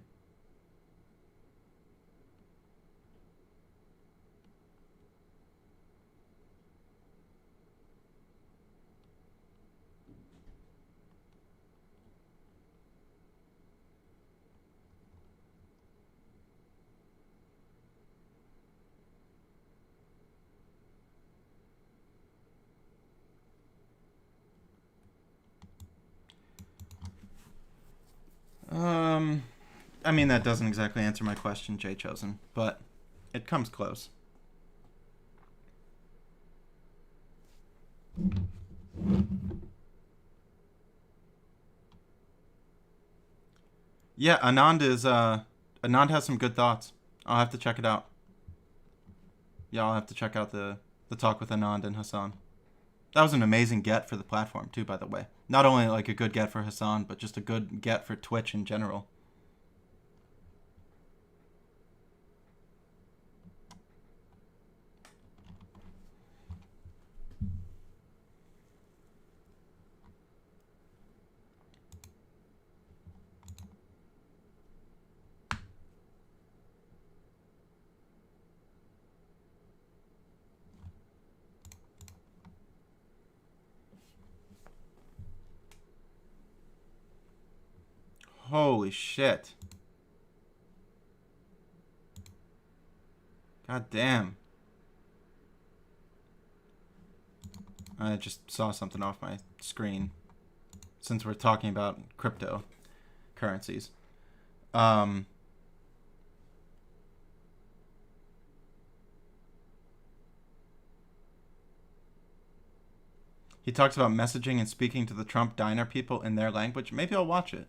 Um, I mean, that doesn't exactly answer my question, Jay Chosen, but it comes close. Yeah, Anand has some good thoughts. I'll have to check it out. Yeah, I'll have to check out the talk with Anand and Hassan. That was an amazing get for the platform too, by the way. Not only like a good get for Hassan, but just a good get for Twitch in general. Holy shit. God damn. I just saw something off my screen since we're talking about cryptocurrencies. Um, he talks about messaging and speaking to the Trump diner people in their language. Maybe I'll watch it.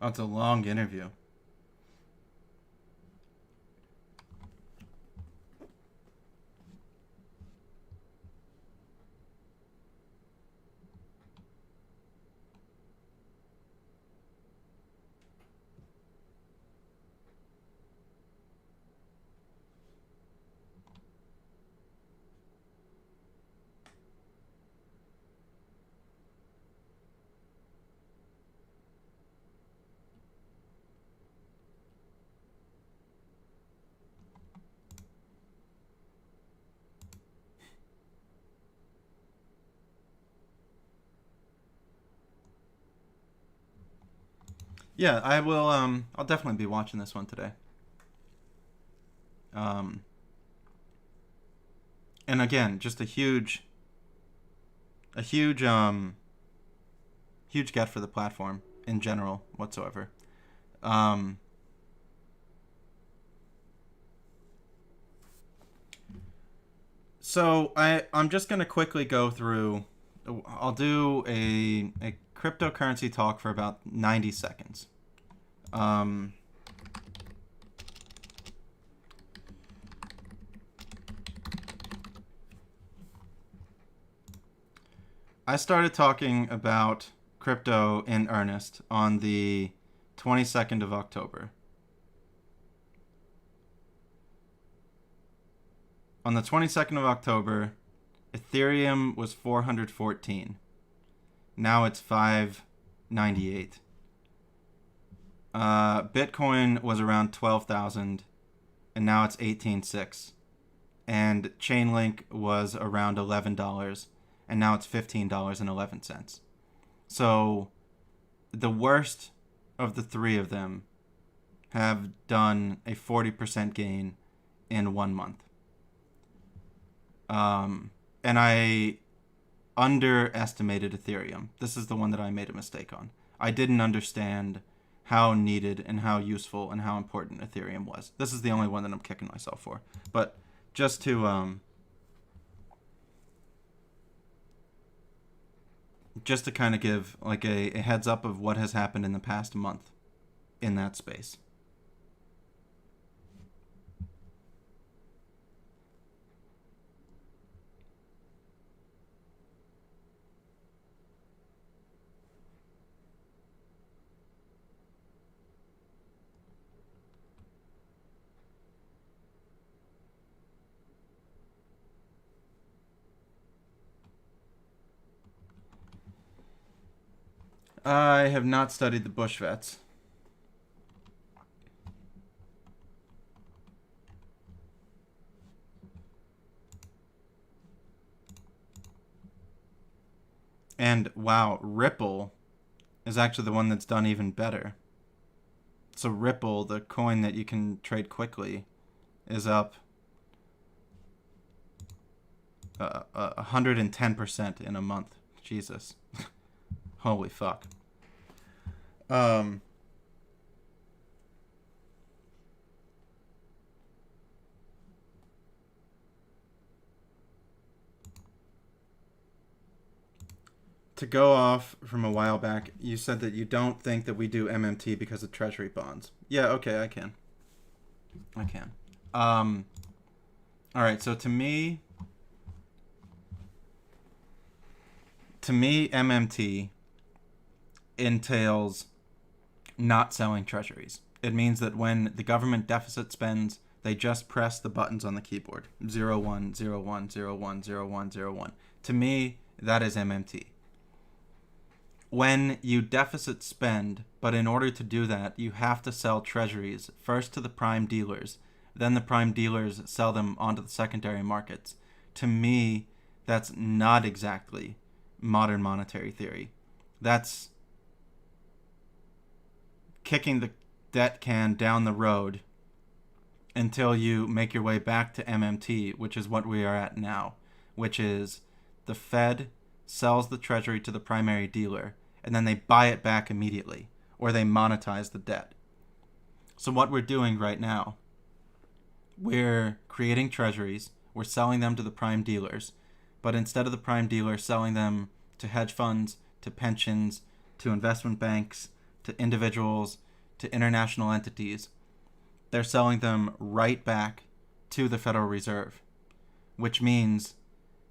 Oh, it's a long interview. Yeah, I will. I'll definitely be watching this one today. Um, and again, just a huge, huge get for the platform in general whatsoever. Um, so I'm just gonna quickly go through. I'll do a cryptocurrency talk for about 90 seconds. Um, I started talking about crypto in earnest on the 22nd of October. On the 22nd of October, Ethereum was 414. Now it's 598. Bitcoin was around 12,000 and now it's 18.6. And Chainlink was around $11 and now it's $15.11. So the worst of the three of them have done a 40% gain in 1 month. And I underestimated Ethereum. This is the one that I made a mistake on. I didn't understand how needed and how useful and how important Ethereum was. This is the only one that I'm kicking myself for. But just to kind of give like a heads up of what has happened in the past month in that space. I have not studied the Bush vets. And wow, Ripple is actually the one that's done even better. So Ripple, the coin that you can trade quickly, is up 110% in a month. Jesus. Holy fuck. To go off from a while back, you said that you don't think that we do MMT because of treasury bonds. Yeah, okay, I can. All right, so to me, MMT entails not selling treasuries. It means that when the government deficit spends, they just press the buttons on the keyboard. 01, 01, 01, 01, 01. To me, that is MMT. When you deficit spend, but in order to do that, you have to sell treasuries first to the prime dealers, then the prime dealers sell them onto the secondary markets. To me, that's not exactly modern monetary theory. That's kicking the debt can down the road until you make your way back to MMT, which is what we are at now, which is the Fed sells the treasury to the primary dealer, and then they buy it back immediately, or they monetize the debt. So what we're doing right now, we're creating treasuries, we're selling them to the prime dealers, but instead of the prime dealer selling them to hedge funds, to pensions, to investment banks, to individuals, to international entities, they're selling them right back to the Federal Reserve, which means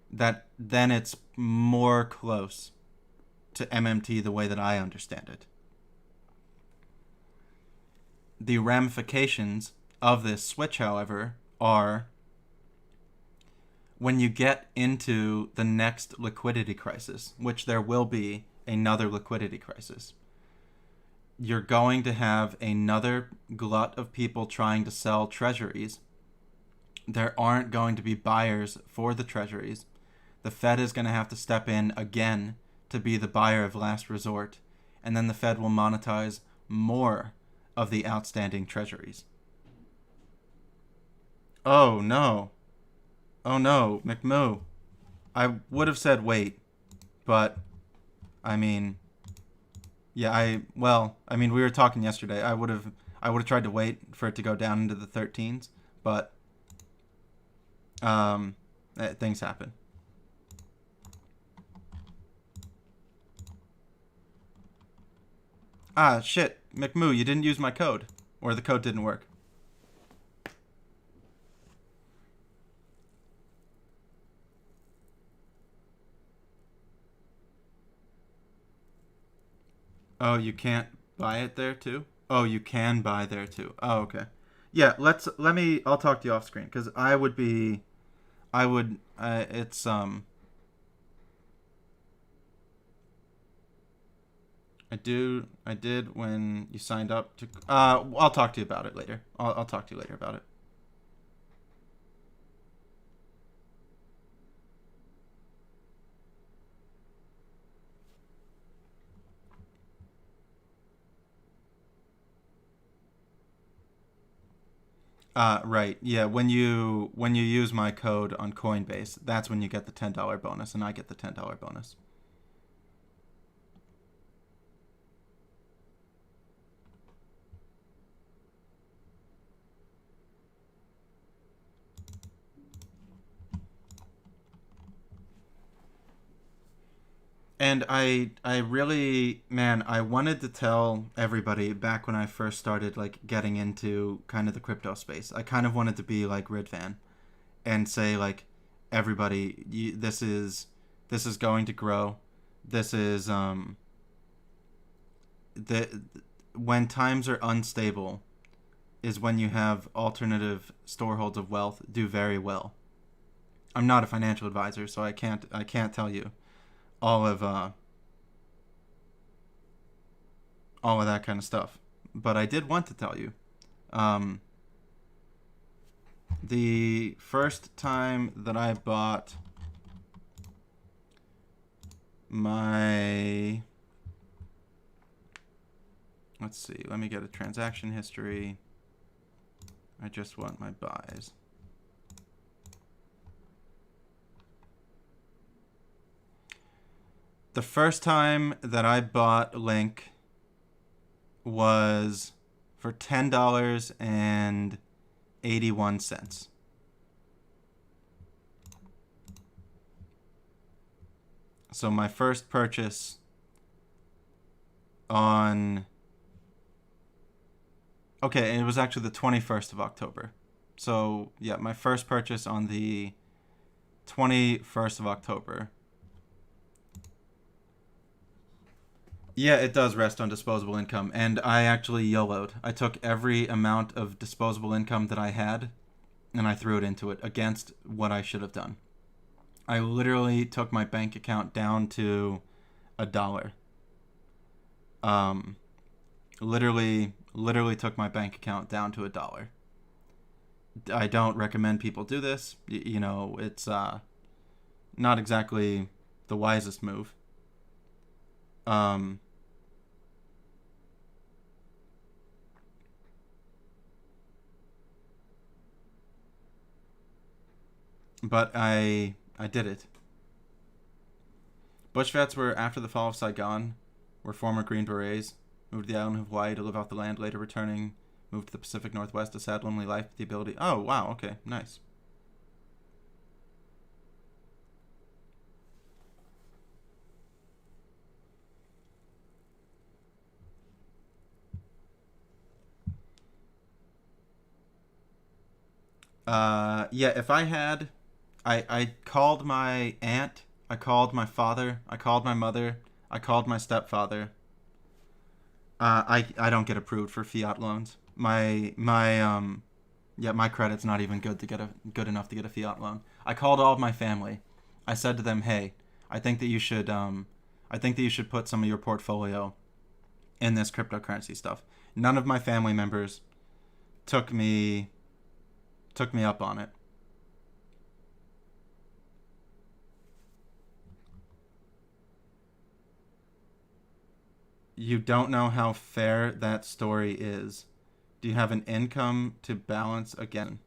that then it's more close to MMT the way that I understand it. The ramifications of this switch, however, are when you get into the next liquidity crisis, which there will be another liquidity crisis, you're going to have another glut of people trying to sell treasuries. There aren't going to be buyers for the treasuries. The Fed is going to have to step in again to be the buyer of last resort, and then the Fed will monetize more of the outstanding treasuries. Oh no, McMoo. I would have said wait, but I mean, yeah, we were talking yesterday. I would have tried to wait for it to go down into the 13s, but things happen. Ah, shit. McMoo, you didn't use my code. Or the code didn't work. Oh, you can't buy it there too? Oh, you can buy there too. Oh, okay. Yeah, I'll talk to you off screen, because it's, I did when you signed up to, I'll talk to you about it later. I'll talk to you later about it. Right. Yeah, when you use my code on Coinbase, that's when you get the $10 bonus, and I get the $10 bonus. And I really, man, I wanted to tell everybody back when I first started, like, getting into kind of the crypto space. I kind of wanted to be like Ridvan and say, like, everybody, this is going to grow. This is the when times are unstable is when you have alternative storeholds of wealth do very well. I'm not a financial advisor, so I can't tell you all of that kind of stuff. But I did want to tell you, the first time that I bought my... Let's see. Let me get a transaction history. I just want my buys. The first time that I bought Link was for $10.81. So my first purchase on... Okay, it was actually the 21st of October. So, yeah, my first purchase on the 21st of October. Yeah, it does rest on disposable income, and I actually YOLO'd. I took every amount of disposable income that I had, and I threw it into it against what I should have done. I literally took my bank account down to $1. Literally took my bank account down to $1. I don't recommend people do this. It's not exactly the wisest move. But I did it. Bush vets were after the fall of Saigon, were former Green Berets, moved to the island of Hawaii to live off the land, later returning, moved to the Pacific Northwest, a sad, lonely life with the ability... Oh, wow, okay, nice. Yeah, if I had... I called my aunt, I called my father, I called my mother, I called my stepfather. I don't get approved for fiat loans. My credit's not even good enough to get a fiat loan. I called all of my family. I said to them, "Hey, I think that you should put some of your portfolio in this cryptocurrency stuff." None of my family members took me up on it. You don't know how fair that story is. Do you have an income to balance again?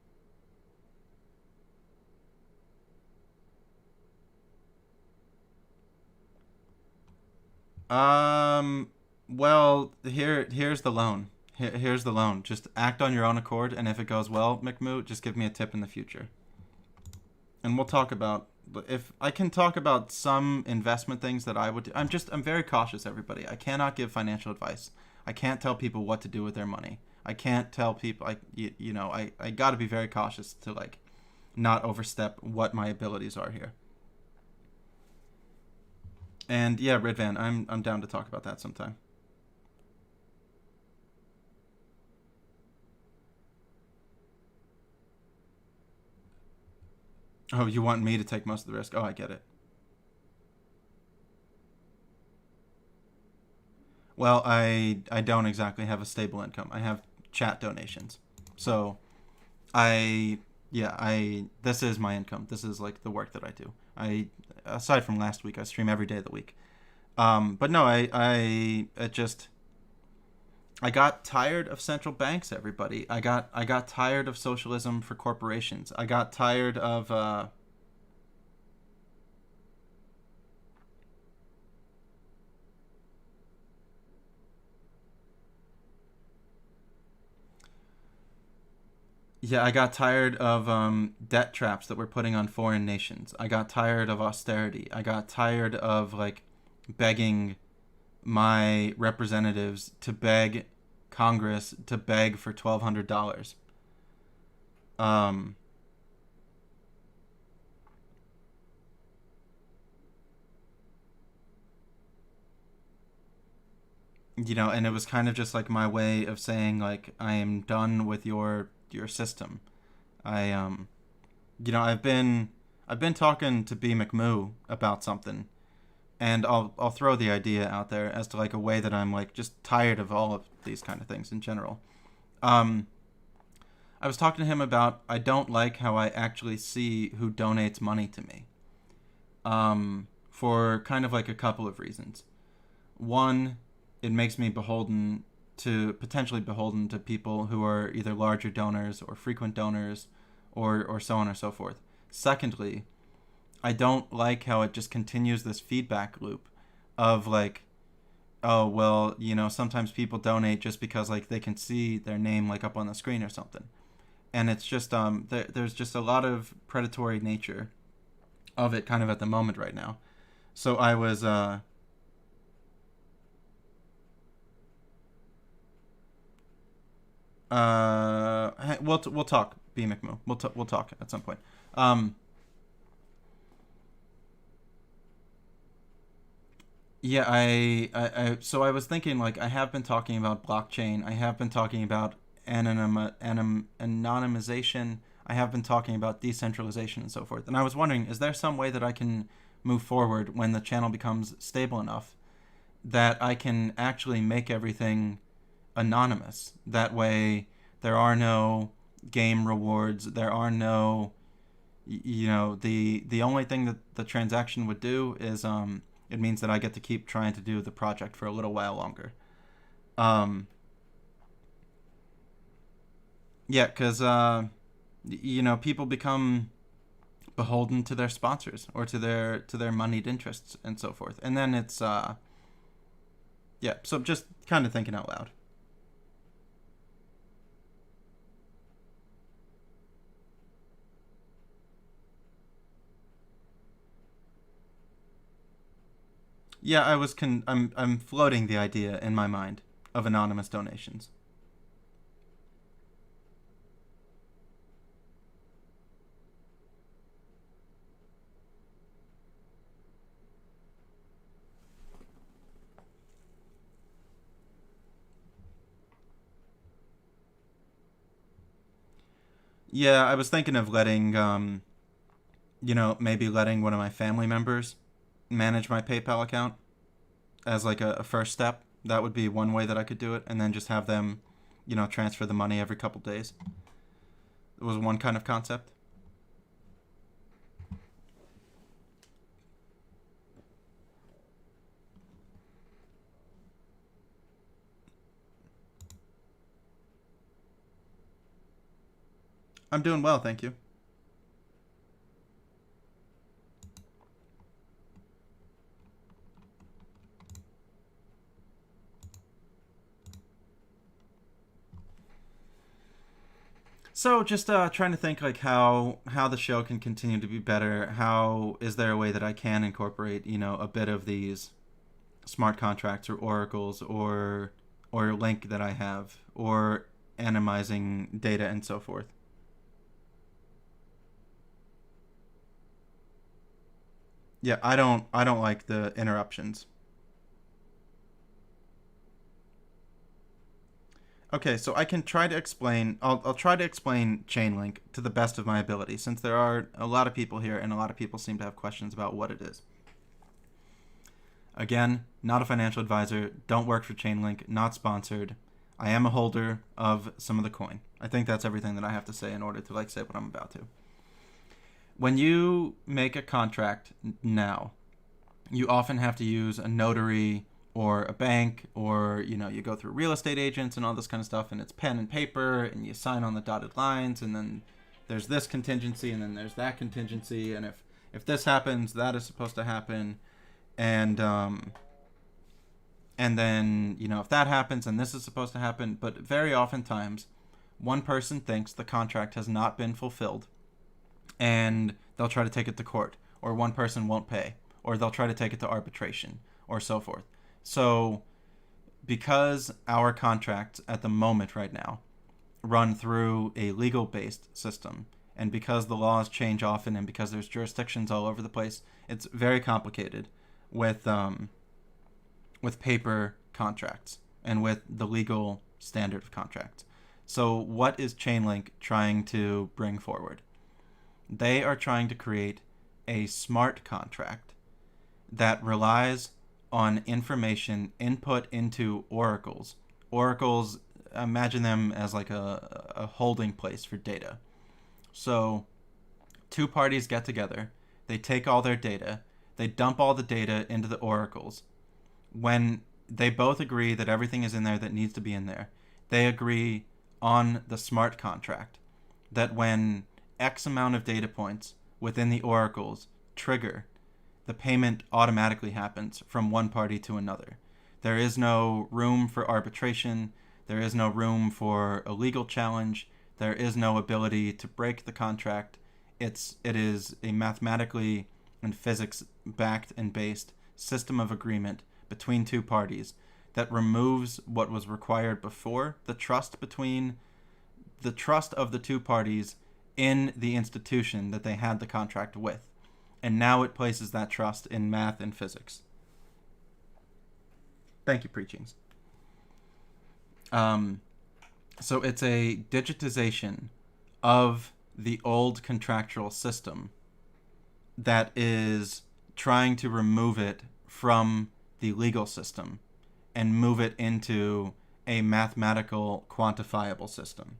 Well, here's the loan. Here's the loan. Just act on your own accord, and if it goes well, McMoo, just give me a tip in the future. And we'll talk about... If I can talk about some investment things that I would do. I'm very cautious, everybody. I cannot give financial advice. I can't tell people what to do with their money. I can't tell people... I got to be very cautious to, not overstep what my abilities are here. And yeah, Ridvan, I'm down to talk about that sometime. Oh, you want me to take most of the risk? Oh, I get it. Well, I don't exactly have a stable income. I have chat donations. So, this is my income. This is the work that I do. Aside from last week, I stream every day of the week. But no, I got tired of central banks, everybody. I got tired of socialism for corporations. I got tired of I got tired of debt traps that we're putting on foreign nations. I got tired of austerity. I got tired of begging my representatives to beg Congress to beg for $1,200. And it was kind of just my way of saying I am done with your system. I've been talking to B McMoo about something, and I'll throw the idea out there as to a way that I'm just tired of all of these kind of things in general. I was talking to him about I don't like how I actually see who donates money to me. for kind of like a couple of reasons. One, it makes me potentially beholden to people who are either larger donors or frequent donors or so on or so forth. Secondly, I don't like how it just continues this feedback loop of like, oh, well, sometimes people donate just because like they can see their name like up on the screen or something. And it's just there's just a lot of predatory nature of it kind of at the moment right now. So I was we'll talk, B McMoo. We'll talk at some point. Um, yeah, so I was thinking like I have been talking about blockchain. I have been talking about anonymization. I have been talking about decentralization and so forth. And I was wondering, is there some way that I can move forward when the channel becomes stable enough that I can actually make everything anonymous? That way, there are no game rewards. There are no, the only thing that the transaction would do is it means that I get to keep trying to do the project for a little while longer. Um, yeah, because people become beholden to their sponsors or to their moneyed interests and so forth, and then it's yeah. So just kind of thinking out loud. Yeah, I'm floating the idea in my mind of anonymous donations. Yeah, I was thinking of letting maybe letting one of my family members manage my PayPal account as like a first step. That would be one way that I could do it, and then just have them, transfer the money every couple days. It was one kind of concept. I'm doing well, thank you. So just trying to think like how the show can continue to be better. How is there a way that I can incorporate a bit of these smart contracts or oracles or link that I have or anonymizing data and so forth. Yeah, I don't like the interruptions. Okay, so I can try to explain. I'll try to explain Chainlink to the best of my ability, since there are a lot of people here and a lot of people seem to have questions about what it is. Again, not a financial advisor. Don't work for Chainlink. Not sponsored. I am a holder of some of the coin. I think that's everything that I have to say in order to like say what I'm about to. When you make a contract now, you often have to use a notary or a bank, or you go through real estate agents and all this kind of stuff, and it's pen and paper and you sign on the dotted lines, and then there's this contingency and then there's that contingency, and if this happens, that is supposed to happen, and then if that happens and this is supposed to happen. But very oftentimes one person thinks the contract has not been fulfilled, and they'll try to take it to court, or one person won't pay, or they'll try to take it to arbitration, or so forth. So because our contracts at the moment right now run through a legal based system, and because the laws change often, and because there's jurisdictions all over the place, it's very complicated with paper contracts and with the legal standard of contracts. So what is Chainlink trying to bring forward? They are trying to create a smart contract that relies on information input into oracles. Oracles, imagine them as like a holding place for data. So two parties get together, they take all their data, They dump all the data into the oracles. When they both agree that everything is in there that needs to be in there, they agree on the smart contract that when X amount of data points within the oracles trigger, the payment automatically happens from one party to another. There is no room for arbitration. There is no room for a legal challenge. There is no ability to break the contract. It is a mathematically and physics backed and based system of agreement between two parties that removes what was required before, the trust of the two parties in the institution that they had the contract with. And now it places that trust in math and physics. Thank you, Preachings. So it's a digitization of the old contractual system that is trying to remove it from the legal system and move it into a mathematical, quantifiable system.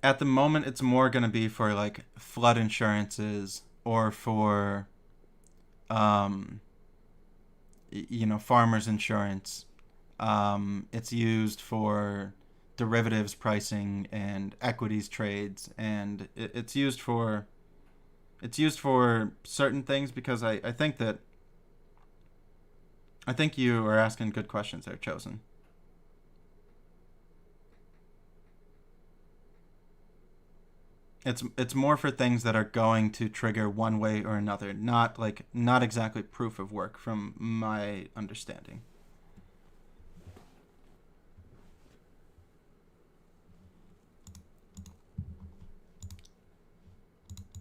At the moment, it's more going to be for like flood insurances or for, farmers insurance. It's used for derivatives pricing and equities trades, and it's used for certain things because I think you are asking good questions there, Chosen. It's more for things that are going to trigger one way or another, not exactly proof of work from my understanding.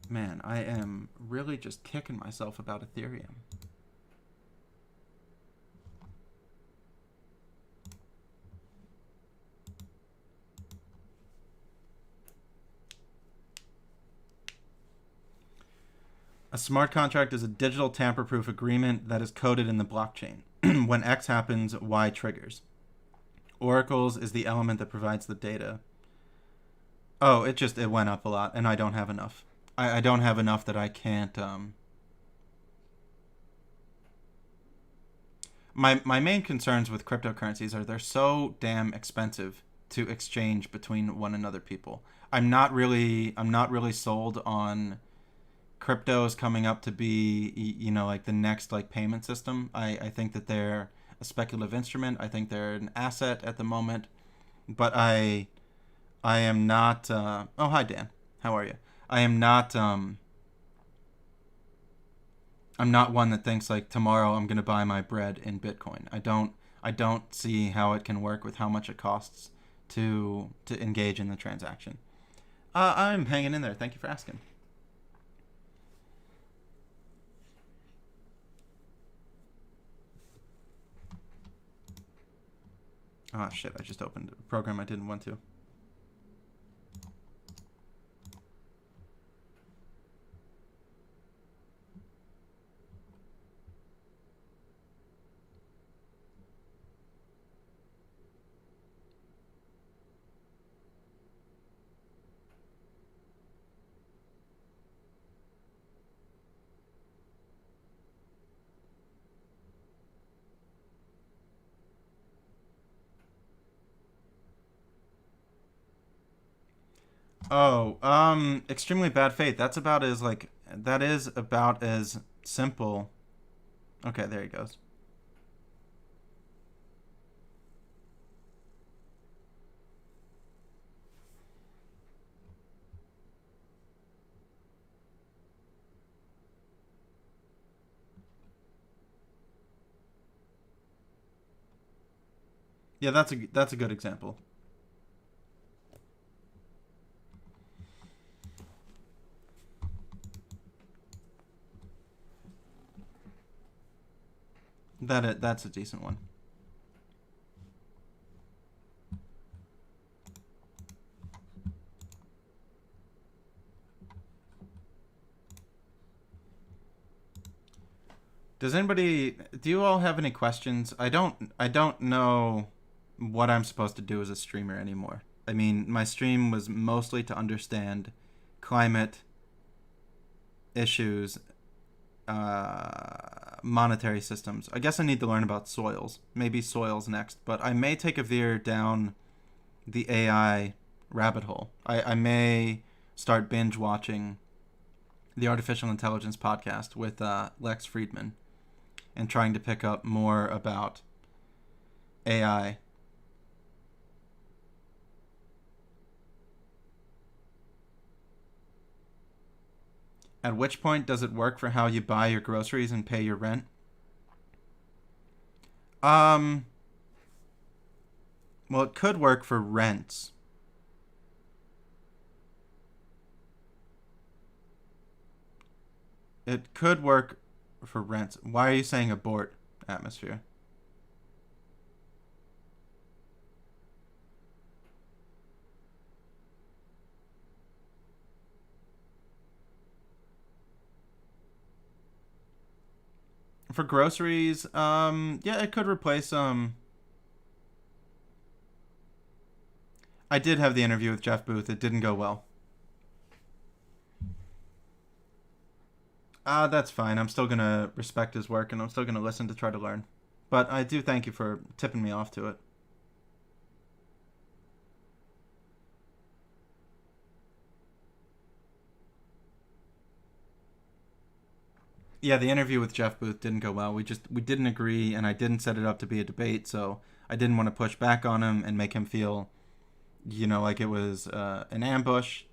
Man, I am really just kicking myself about Ethereum. A smart contract is a digital tamper-proof agreement that is coded in the blockchain. When X happens, Y triggers. Oracles is the element that provides the data. Oh, it went up a lot, and I don't have enough. I don't have enough that I can't... My main concerns with cryptocurrencies are they're so damn expensive to exchange between one another people. I'm not really sold on cryptos coming up to be, like the next like payment system. I think that they're a speculative instrument. I think they're an asset at the moment, but I am not. Oh, hi Dan, how are you? I am not. I'm not one that thinks like tomorrow I'm gonna buy my bread in Bitcoin. I don't see how it can work with how much it costs to engage in the transaction. I'm hanging in there. Thank you for asking. Oh shit, I just opened a program I didn't want to. Oh, extremely bad faith. That is about as simple. Okay, there he goes. Yeah, that's a good example. That's a decent one. Do you all have any questions? I don't know what I'm supposed to do as a streamer anymore. I mean, my stream was mostly to understand climate issues, monetary systems. I guess I need to learn about soils. Maybe soils next, but I may take a veer down the AI rabbit hole. I may start binge watching the Artificial Intelligence podcast with Lex Friedman and trying to pick up more about AI. At which point does it work for how you buy your groceries and pay your rent? Well, it could work for rents. It could work for rents. Why are you saying abort, Atmosphere? For groceries, yeah, it could replace I did have the interview with Jeff Booth. It didn't go well. That's fine. I'm still gonna respect his work and I'm still gonna listen to try to learn. But I do thank you for tipping me off to it. Yeah, the interview with Jeff Booth didn't go well. We didn't agree, and I didn't set it up to be a debate, so I didn't want to push back on him and make him feel, like it was an ambush.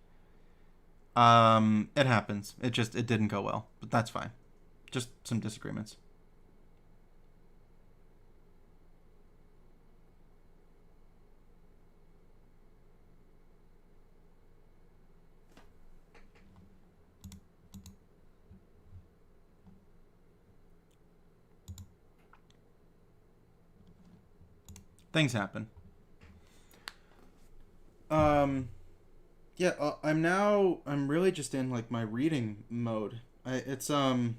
It happens. It didn't go well, but that's fine. Just some disagreements. Things happen. Um, yeah, I'm really just in like my reading mode. It's well,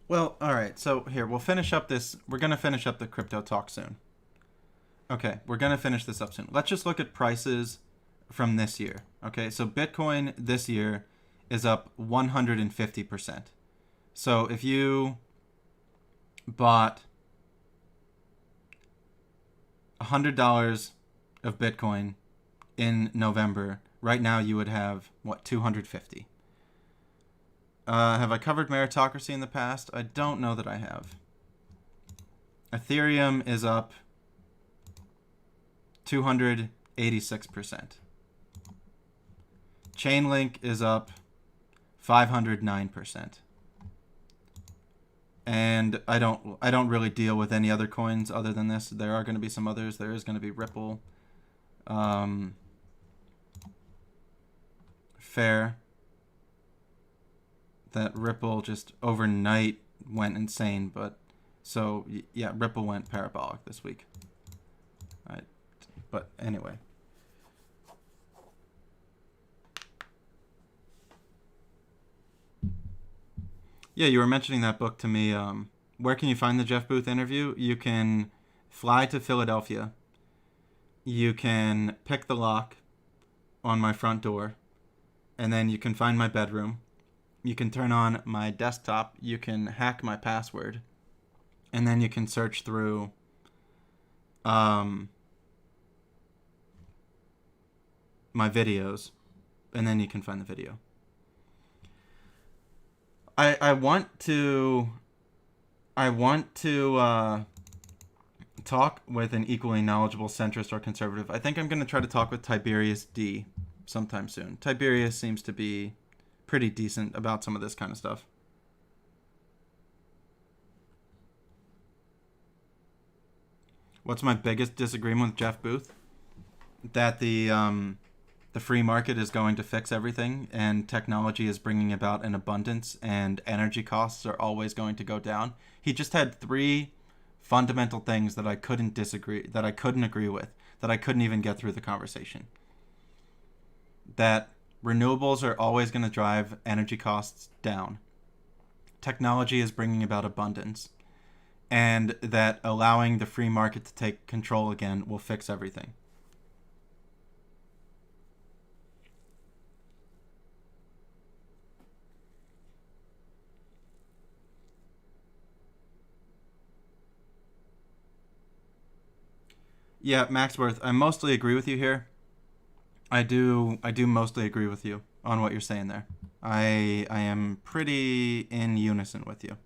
all right. So here, we'll finish up this. We're gonna finish up the crypto talk soon. Okay, we're gonna finish this up soon. Let's just look at prices from this year. Okay, so Bitcoin this year is up 150%. So if you bought $100 of Bitcoin in November, right now you would have what, 250. Have I covered meritocracy in the past? I don't know that I have. Ethereum is up 286%. Chainlink is up 509%. And I don't really deal with any other coins other than this. There are going to be some others. There is going to be Ripple. Fair. That Ripple just overnight went insane, but so yeah, Ripple went parabolic this week. But anyway. Yeah, you were mentioning that book to me. Where can you find the Jeff Booth interview? You can fly to Philadelphia. You can pick the lock on my front door, and then you can find my bedroom. You can turn on my desktop. You can hack my password, and then you can search through my videos, and then you can find the video. I want to talk with an equally knowledgeable centrist or conservative. I think I'm going to try to talk with Tiberius D sometime soon. Tiberius seems to be pretty decent about some of this kind of stuff. What's my biggest disagreement with Jeff Booth? That the free market is going to fix everything, and technology is bringing about an abundance, and energy costs are always going to go down. He just had three fundamental things that I couldn't agree with, that I couldn't even get through the conversation. That Renewables are always going to drive energy costs down. Technology is bringing about abundance, and that allowing the free market to take control again will fix everything. Yeah, Maxworth, I mostly agree with you here. I do mostly agree with you on what you're saying there. I am pretty in unison with you.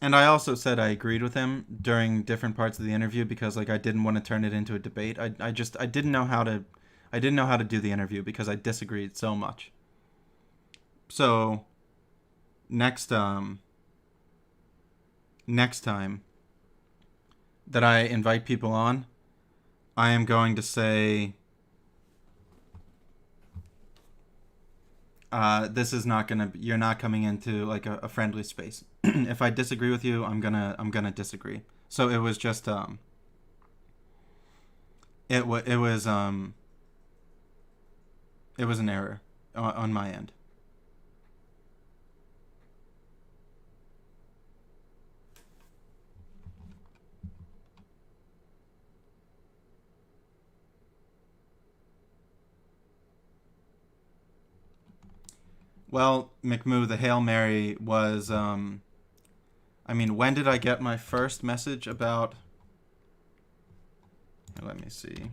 And I also said I agreed with him during different parts of the interview because like I didn't want to turn it into a debate. I didn't know how to do the interview because I disagreed so much. So next next time that I invite people on, I am going to say this is not gonna. You're not coming into like a friendly space. If I disagree with you, I'm gonna disagree. So it was just it was an error on my end. Well, McMoo, the Hail Mary was I mean, when did I get my first message about? Let me see.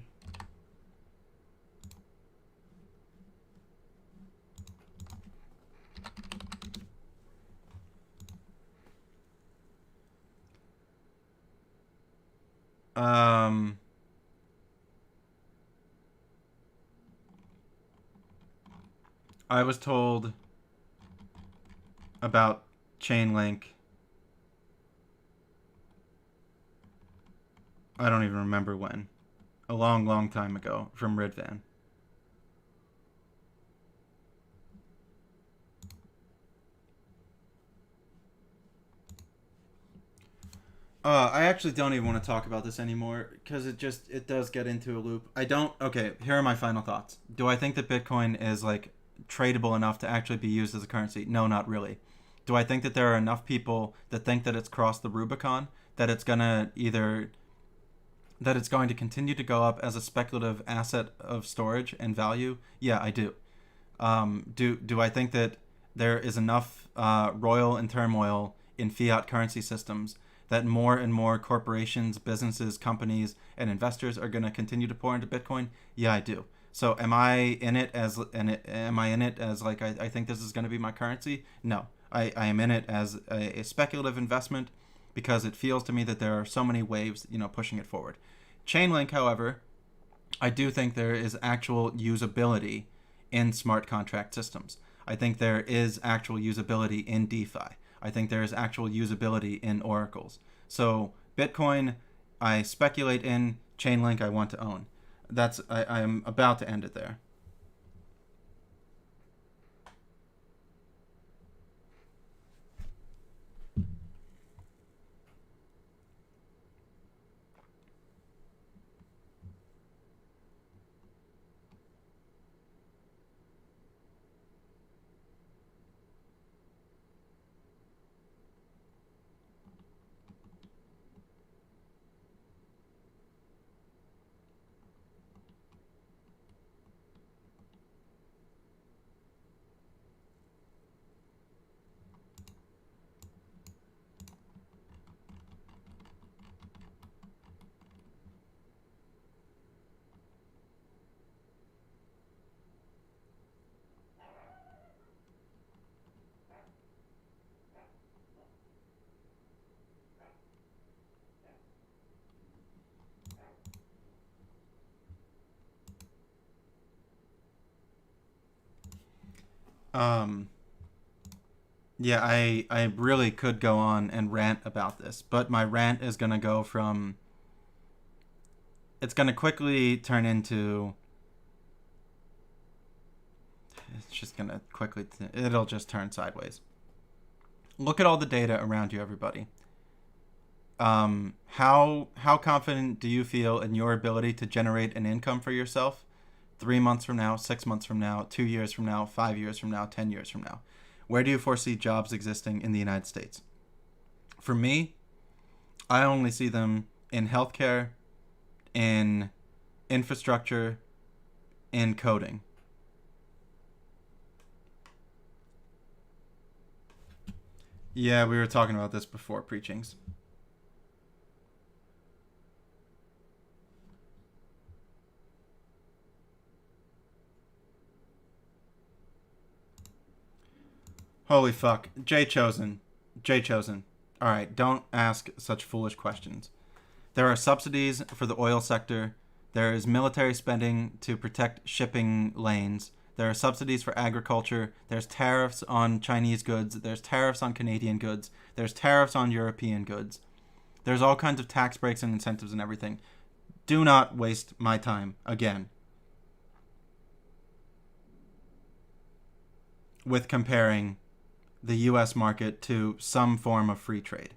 Um, I was told about Chainlink. I don't even remember when. A long, long time ago from Ridvan. I actually don't even want to talk about this anymore because it does get into a loop. I don't. Okay, here are my final thoughts. Do I think that Bitcoin is like tradable enough to actually be used as a currency? No, not really. Do I think that there are enough people that think that it's crossed the Rubicon, that it's gonna either that it's going to continue to go up as a speculative asset of storage and value? Yeah, I do. Do I think that there is enough royal and turmoil in fiat currency systems that more and more corporations, businesses, companies, and investors are going to continue to pour into Bitcoin? Yeah, I do. So am I in it as am I in it as like I think this is going to be my currency? No, I am in it as a speculative investment because it feels to me that there are so many waves, pushing it forward. Chainlink, however, I do think there is actual usability in smart contract systems. I think there is actual usability in DeFi. I think there is actual usability in oracles. So Bitcoin, I speculate in. Chainlink, I want to own. I'm about to end it there. Um, yeah, I really could go on and rant about this, but my rant is gonna go from it's going to quickly turn into. It's just going to quickly. It'll just turn sideways. Look at all the data around you, everybody. How confident do you feel in your ability to generate an income for yourself 3 months from now, 6 months from now, 2 years from now, 5 years from now, 10 years from now? Where do you foresee jobs existing in the United States? For me, I only see them in healthcare, in infrastructure, in coding. Yeah, we were talking about this before preachings. Holy fuck. Jay Chosen. Jay Chosen. Alright, don't ask such foolish questions. There are subsidies for the oil sector. There is military spending to protect shipping lanes. There are subsidies for agriculture. There's tariffs on Chinese goods. There's tariffs on Canadian goods. There's tariffs on European goods. There's all kinds of tax breaks and incentives and everything. Do not waste my time again with comparing the US market to some form of free trade.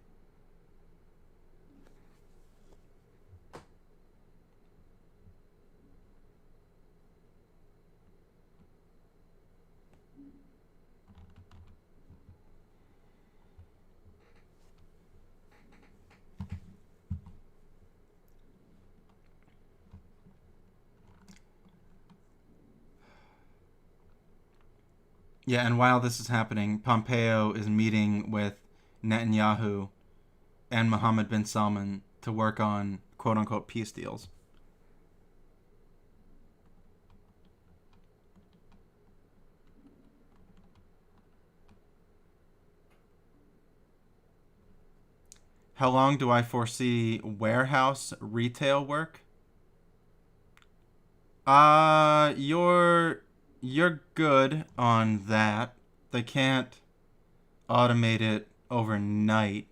Yeah, and while this is happening, Pompeo is meeting with Netanyahu and Mohammed bin Salman to work on quote unquote peace deals. How long do I foresee warehouse retail work? You're good on that. They can't automate it overnight.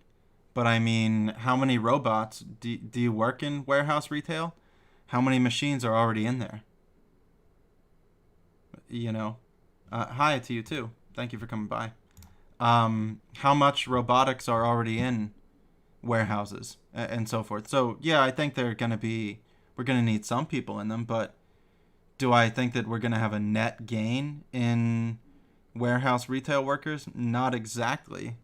But I mean, how many robots do you work in warehouse retail? How many machines are already in there? You know, hi to you too. Thank you for coming by. How much robotics are already in warehouses and so forth? So yeah, I think we're gonna need some people in them, but do I think that we're gonna have a net gain in warehouse retail workers? Not exactly.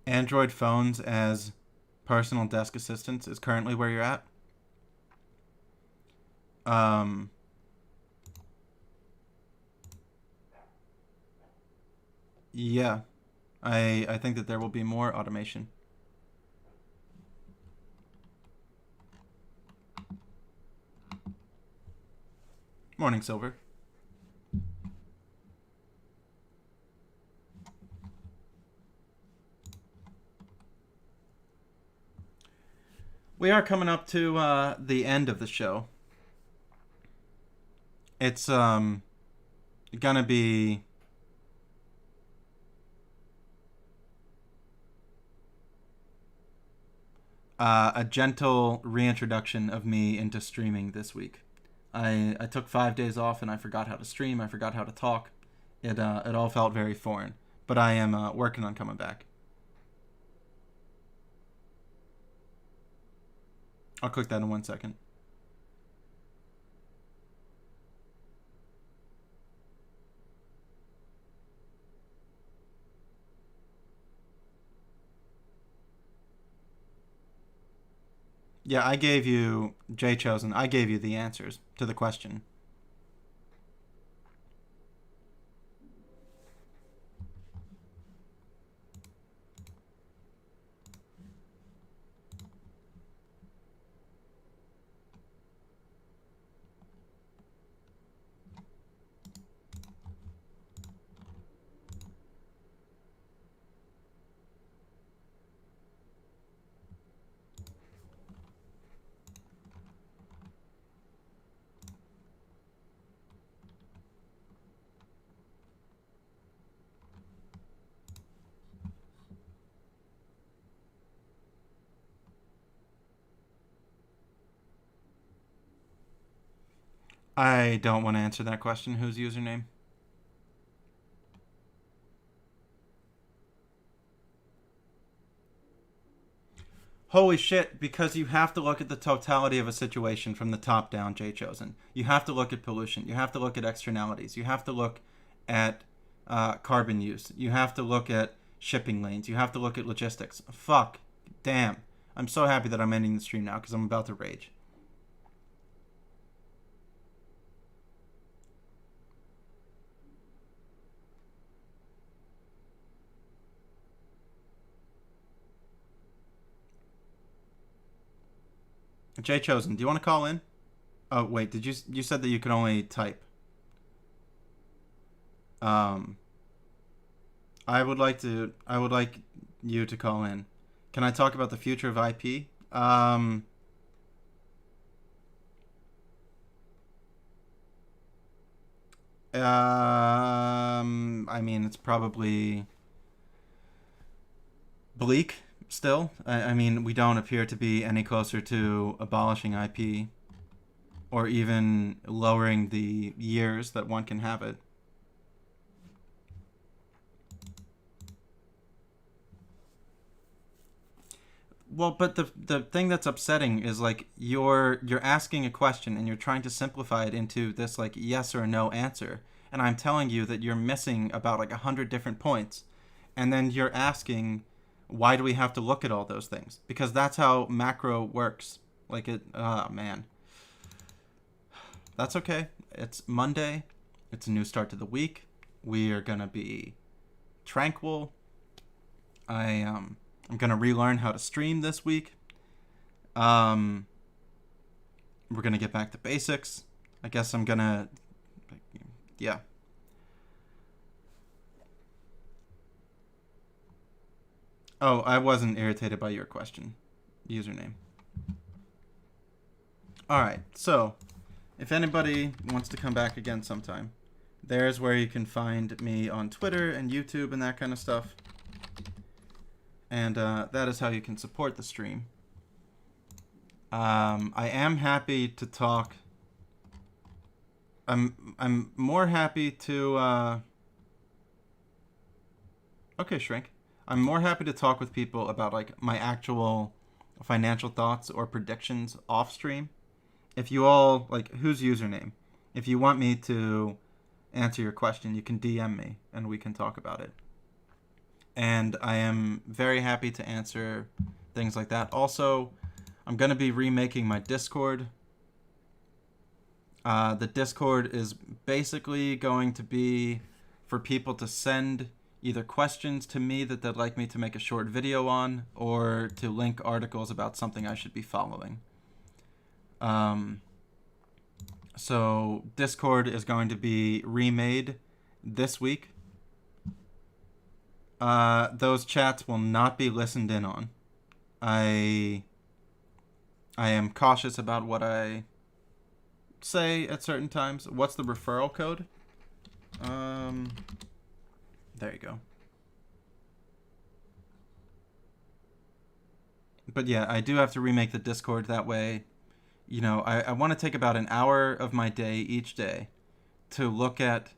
Android phones as personal desk assistants is currently where you're at. Um, yeah, I think that there will be more automation. Morning, Silver. We are coming up to the end of the show. It's gonna be a gentle reintroduction of me into streaming this week. I took 5 days off and I forgot how to stream. I forgot how to talk. It all felt very foreign, but I am working on coming back. I'll click that in 1 second. Yeah, I gave you, Jay Chosen, I gave you the answers to the question. I don't want to answer that question. Whose username? Holy shit, because you have to look at the totality of a situation from the top down, Jay Chosen. You have to look at pollution. You have to look at externalities. You have to look at carbon use. You have to look at shipping lanes. You have to look at logistics. Fuck. Damn. I'm so happy that I'm ending the stream now because I'm about to rage. Jay Chosen, do you want to call in? Oh wait, you said that you could only type? I would like you to call in. Can I talk about the future of IP? I mean, it's probably bleak still. I mean, we don't appear to be any closer to abolishing IP or even lowering the years that one can have it. Well, but the thing that's upsetting is like you're asking a question and you're trying to simplify it into this like yes or no answer, and I'm telling you that you're missing about like 100 different points, and then you're asking why do we have to look at all those things? Because that's how macro works. Like it, oh man. That's okay. It's Monday. It's a new start to the week. We are gonna be tranquil. I'm gonna relearn how to stream this week. We're gonna get back to basics. I guess I'm gonna, yeah. Oh, I wasn't irritated by your question. Username. Alright, so if anybody wants to come back again sometime, there's where you can find me on Twitter and YouTube and that kind of stuff. And that is how you can support the stream. I am happy to talk. I'm more happy to. Okay, Shrink. I'm more happy to talk with people about like my actual financial thoughts or predictions off stream. If you all like, whose username? If you want me to answer your question, you can DM me and we can talk about it. And I am very happy to answer things like that. Also, I'm going to be remaking my Discord. The Discord is basically going to be for people to send either questions to me that they'd like me to make a short video on, or to link articles about something I should be following. So Discord is going to be remade this week. Those chats will not be listened in on. I am cautious about what I say at certain times. What's the referral code? There you go. But yeah, I do have to remake the Discord that way. You know, I want to take about an hour of my day each day to look at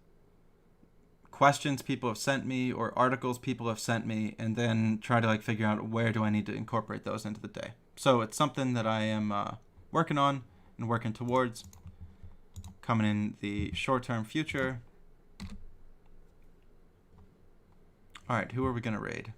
questions people have sent me or articles people have sent me, and then try to like figure out where do I need to incorporate those into the day. So it's something that I am working on and working towards, coming in the short-term future. All right, who are we gonna raid?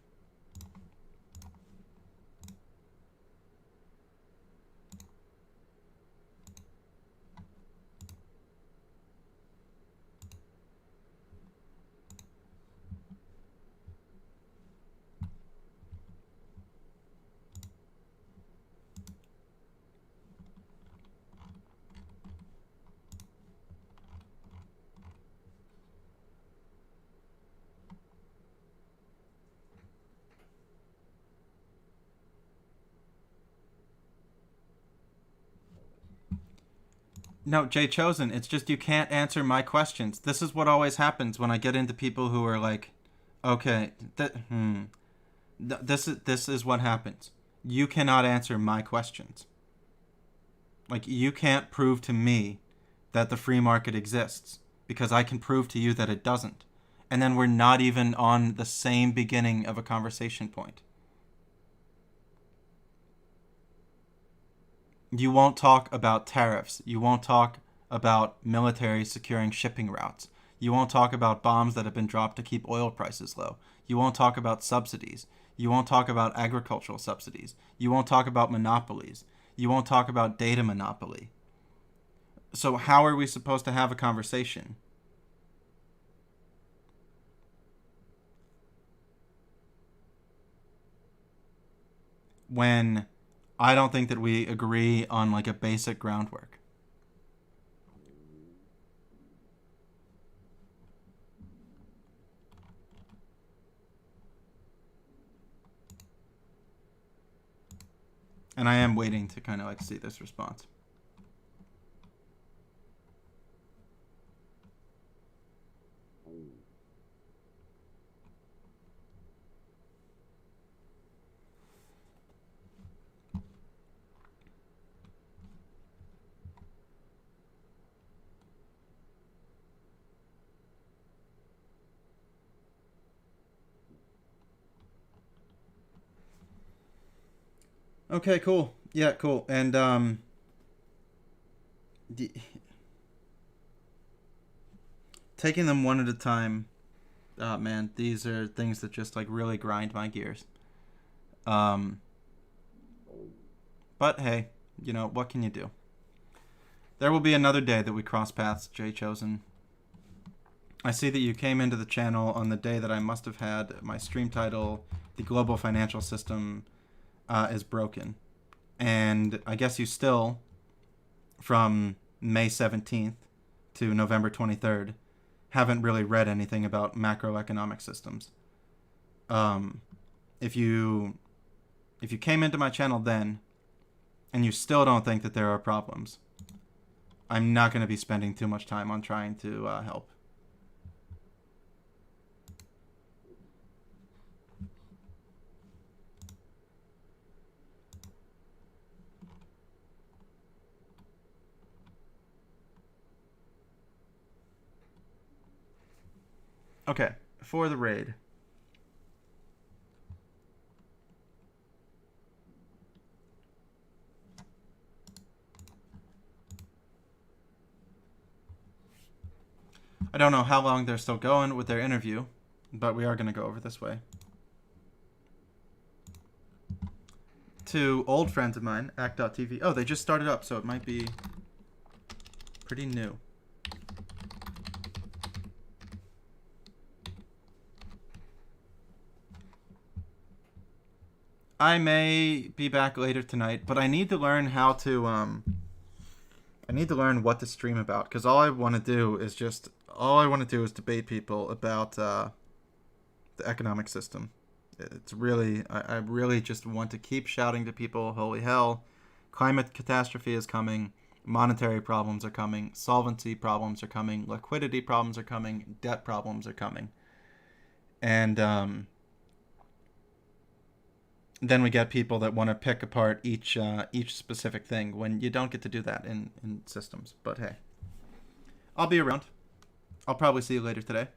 No, Jay Chosen, it's just you can't answer my questions. This is what always happens when I get into people who are like, okay, this is what happens. You cannot answer my questions. Like, you can't prove to me that the free market exists, because I can prove to you that it doesn't. And then we're not even on the same beginning of a conversation point. You won't talk about tariffs. You won't talk about military securing shipping routes. You won't talk about bombs that have been dropped to keep oil prices low. You won't talk about subsidies. You won't talk about agricultural subsidies. You won't talk about monopolies. You won't talk about data monopoly. So how are we supposed to have a conversation? When I don't think that we agree on like a basic groundwork. And I am waiting to kind of like see this response. Okay, cool. Yeah, cool. And taking them one at a time. Man, these are things that just like really grind my gears. Um, but hey, you know, what can you do? There will be another day that we cross paths, Jay Chosen. I see that you came into the channel on the day that I must have had my stream title, The Global Financial System is Broken. And I guess you still, from May 17th to November 23rd, haven't really read anything about macroeconomic systems. If you came into my channel then, and you still don't think that there are problems, I'm not going to be spending too much time on trying to help. Okay, for the raid. I don't know how long they're still going with their interview, but we are going to go over this way. To old friends of mine, Act.tv. Oh, they just started up, so it might be pretty new. I may be back later tonight, but I need to learn how to I need to learn what to stream about, because all I want to do is debate people about the economic system. It's really, I really just want to keep shouting to people, holy hell, climate catastrophe is coming, monetary problems are coming, solvency problems are coming, liquidity problems are coming, debt problems are coming. And then we get people that want to pick apart each specific thing when you don't get to do that in systems. But hey, I'll be around. I'll probably see you later today.